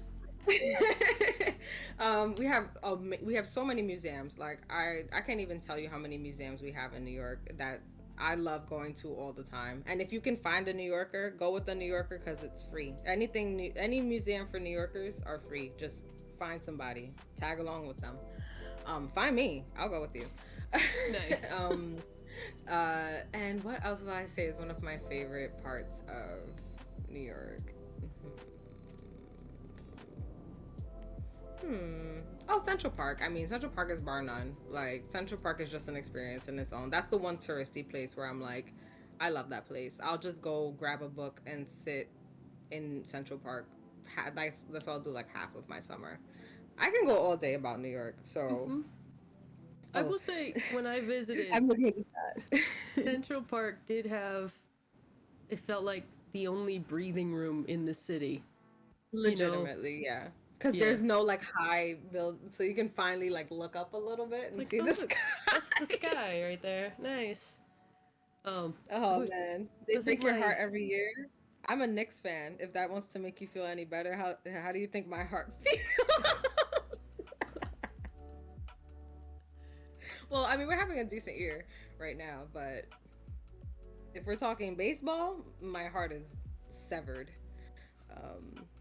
We have so many museums. Like I can't even tell you how many museums we have in New York that I love going to all the time. And if you can find a New Yorker, go with a New Yorker, because it's free. Any museum for New Yorkers are free. Just find somebody, tag along with them. Find me, I'll go with you. Nice. And what else would I say is one of my favorite parts of New York? Oh, Central Park. I mean, Central Park is bar none. Like, Central Park is just an experience in its own. That's the one touristy place where I'm like, I love that place. I'll just go grab a book and sit in Central Park. That's what I'll do like half of my summer. I can go all day about New York, so... I will say, when I visited, I'm looking at that. Central Park did have, it felt like the only breathing room in the city. Legitimately, yeah. Because there's no like high build, so you can finally like look up a little bit and like, see the sky. That's the sky right there. Nice. Oh man, they break your heart every year. I'm a Knicks fan. If that wants to make you feel any better, how do you think my heart feels? Well, I mean, we're having a decent year right now, but if we're talking baseball, my heart is severed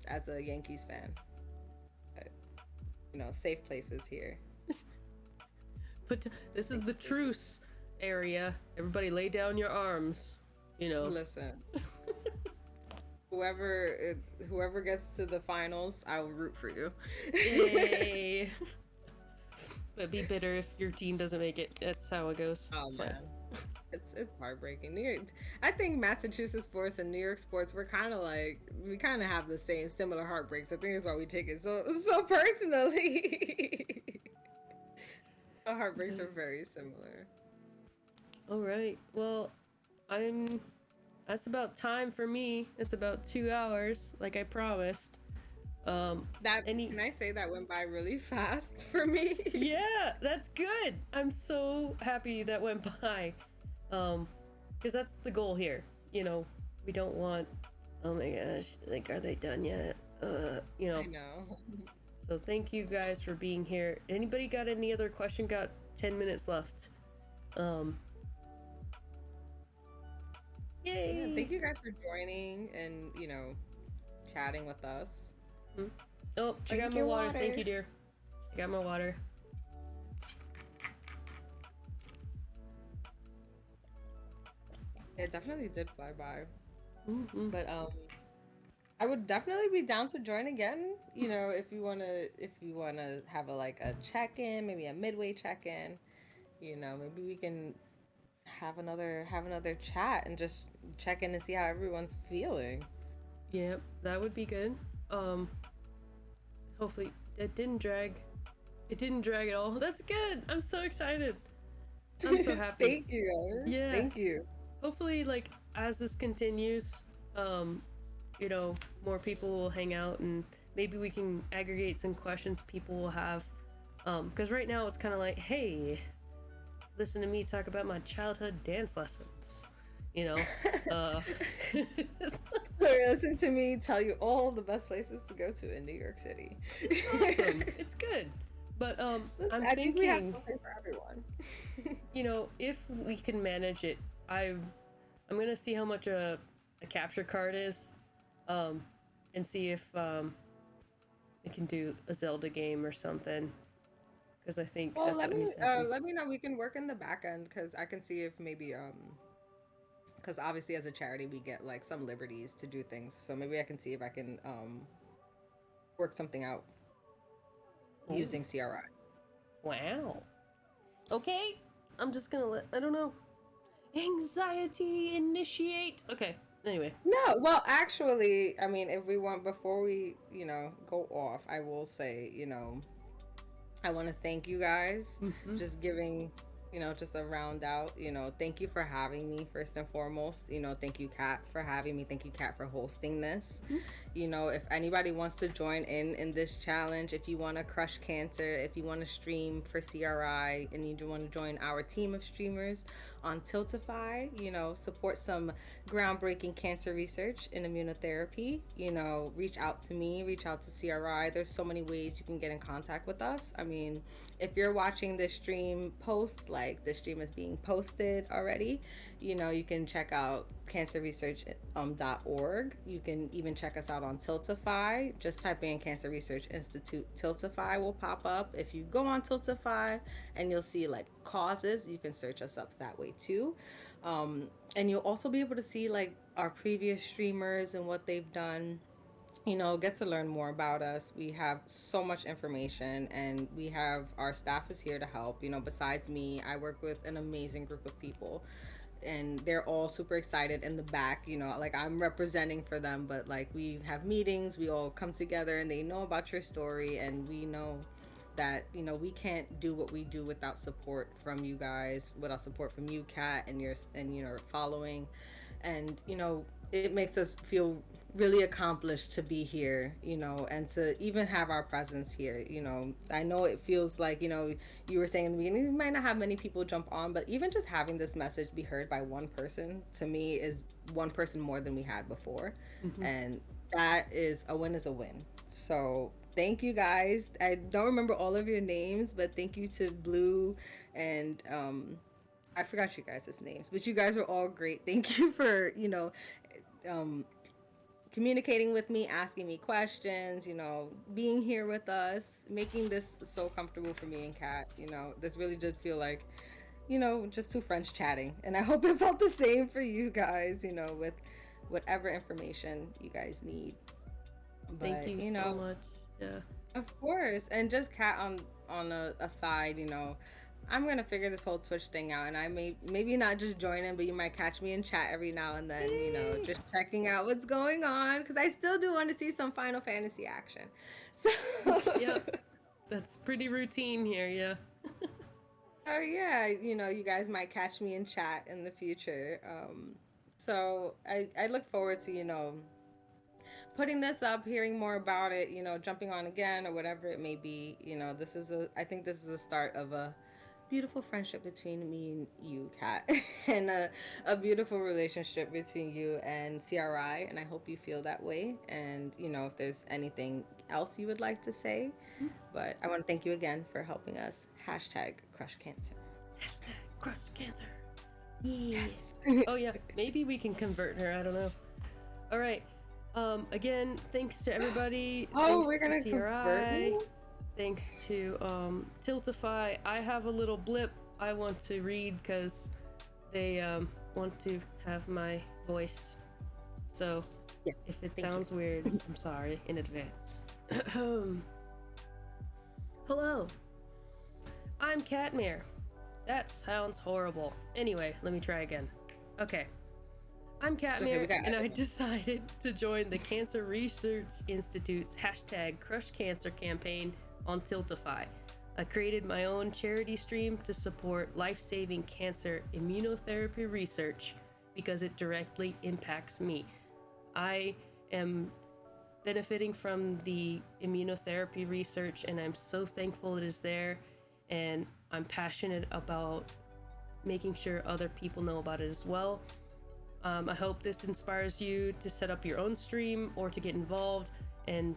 as a Yankees fan. But, safe places here. But this is the truce area. Everybody lay down your arms, Listen. Whoever gets to the finals, I will root for you. Yay. But be bitter if your team doesn't make it. That's how it goes. Oh man, it's heartbreaking. I think Massachusetts sports and New York sports, we kind of have the similar heartbreaks. I think that's why we take it so personally. The heartbreaks are very similar. All right. Well, that's about time for me. It's about 2 hours, like I promised. Can I say that went by really fast for me? Yeah, that's good. I'm so happy that went by. Because that's the goal here. We don't want, oh my gosh, like, are they done yet? I know. So thank you guys for being here. Anybody got any other question? Got 10 minutes left. Yay. Yeah, thank you guys for joining and, chatting with us. Oh, I got my water. Thank you, dear. I got my water. It definitely did fly by. Mm-hmm. But I would definitely be down to join again. If you wanna have a check-in, maybe a midway check-in. Maybe we can have another chat and just check in and see how everyone's feeling. Yep, that would be good. Hopefully it didn't drag. It didn't drag at all. That's good. I'm so excited. I'm so happy. Thank you guys. Yeah. Thank you. Hopefully, as this continues, more people will hang out, and maybe we can aggregate some questions people will have. Because right now it's kind of like, hey, listen to me talk about my childhood dance lessons. You know, listen to me tell you all the best places to go to in New York City. It's awesome. It's good. But Listen, I think we have something for everyone. You know, if we can manage it, I'm gonna see how much a capture card is, and see if we can do a Zelda game or something. Because I think Well, that's what needs to happen. let me know. We can work in the back end because I can see if maybe because obviously as a charity we get like some liberties to do things. So maybe I can see if I can work something out using CRI. Wow. Okay, I'm just gonna let, I don't know. Anxiety initiate. Okay, anyway. No, well, actually, I mean, if we want, before we, go off, I will say, I want to thank you guys. Just giving, just a round out, thank you for having me first and foremost. Thank you, Kat, for having me. Thank you, Kat, for hosting this. If anybody wants to join in this challenge, if you want to crush cancer, if you want to stream for CRI and you want to join our team of streamers on Tiltify, support some groundbreaking cancer research in immunotherapy, reach out to me, reach out to CRI. There's so many ways you can get in contact with us. I mean, if you're watching this stream post, like the stream is being posted already, you can check out cancerresearch.org. You can even check us out on Tiltify. Just type in Cancer Research Institute Tiltify will pop up. If you go on Tiltify and you'll see like causes, you can search us up that way too. And you'll also be able to see like our previous streamers and what they've done. Get to learn more about us. We have so much information and our staff is here to help. Besides me, I work with an amazing group of people and they're all super excited in the back, like I'm representing for them, but like we have meetings, we all come together and they know about your story, and we know that we can't do what we do without support from you guys, without support from you, Kat, and your following. And it makes us feel really accomplished to be here, and to even have our presence here. I know it feels like, you were saying in the beginning, you might not have many people jump on, but even just having this message be heard by one person, to me, is one person more than we had before. And that is a win. So thank you guys. I don't remember all of your names, but thank you to Blue and I forgot you guys' names, but you guys were all great. Thank you for, communicating with me, asking me questions, being here with us, making this so comfortable for me and Kat. This really did feel like, just two friends chatting. And I hope it felt the same for you guys, with whatever information you guys need. But, thank you so much. Yeah. Of course. And just Kat on a side, I'm gonna figure this whole Twitch thing out, and I maybe not just join in, but you might catch me in chat every now and then, just checking out what's going on, because I still do want to see some Final Fantasy action. So yep, that's pretty routine here, yeah. Oh yeah, you guys might catch me in chat in the future. So I look forward to putting this up, hearing more about it, jumping on again or whatever it may be. I think this is a start of a beautiful friendship between me and you, Kat, and a beautiful relationship between you and CRI, and I hope you feel that way. And if there's anything else you would like to say, but I want to thank you again for helping us #crush cancer. #crush cancer. Yes. Oh yeah, maybe we can convert her, I don't know. All right, again, thanks to everybody. We're gonna convert you? Thanks to Tiltify. I have a little blip I want to read because they want to have my voice. So yes, if it sounds weird, I'm sorry in advance. Hello, I'm KatMere. That sounds horrible. Anyway, let me try again. Okay. I'm KatMere, and I decided to join the Cancer Research Institute's #CrushCancer campaign on Tiltify. I created my own charity stream to support life-saving cancer immunotherapy research because it directly impacts me. I am benefiting from the immunotherapy research, and I'm so thankful it is there, and I'm passionate about making sure other people know about it as well. I hope this inspires you to set up your own stream or to get involved, and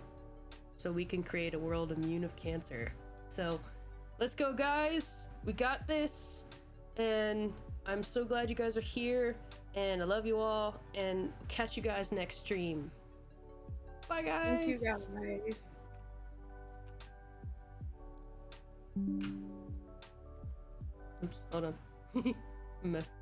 so we can create a world immune of cancer. So let's go, guys. We got this, and I'm so glad you guys are here, and I love you all, and catch you guys next stream. Bye, guys. Thank you, guys. Oops, hold on. Messed.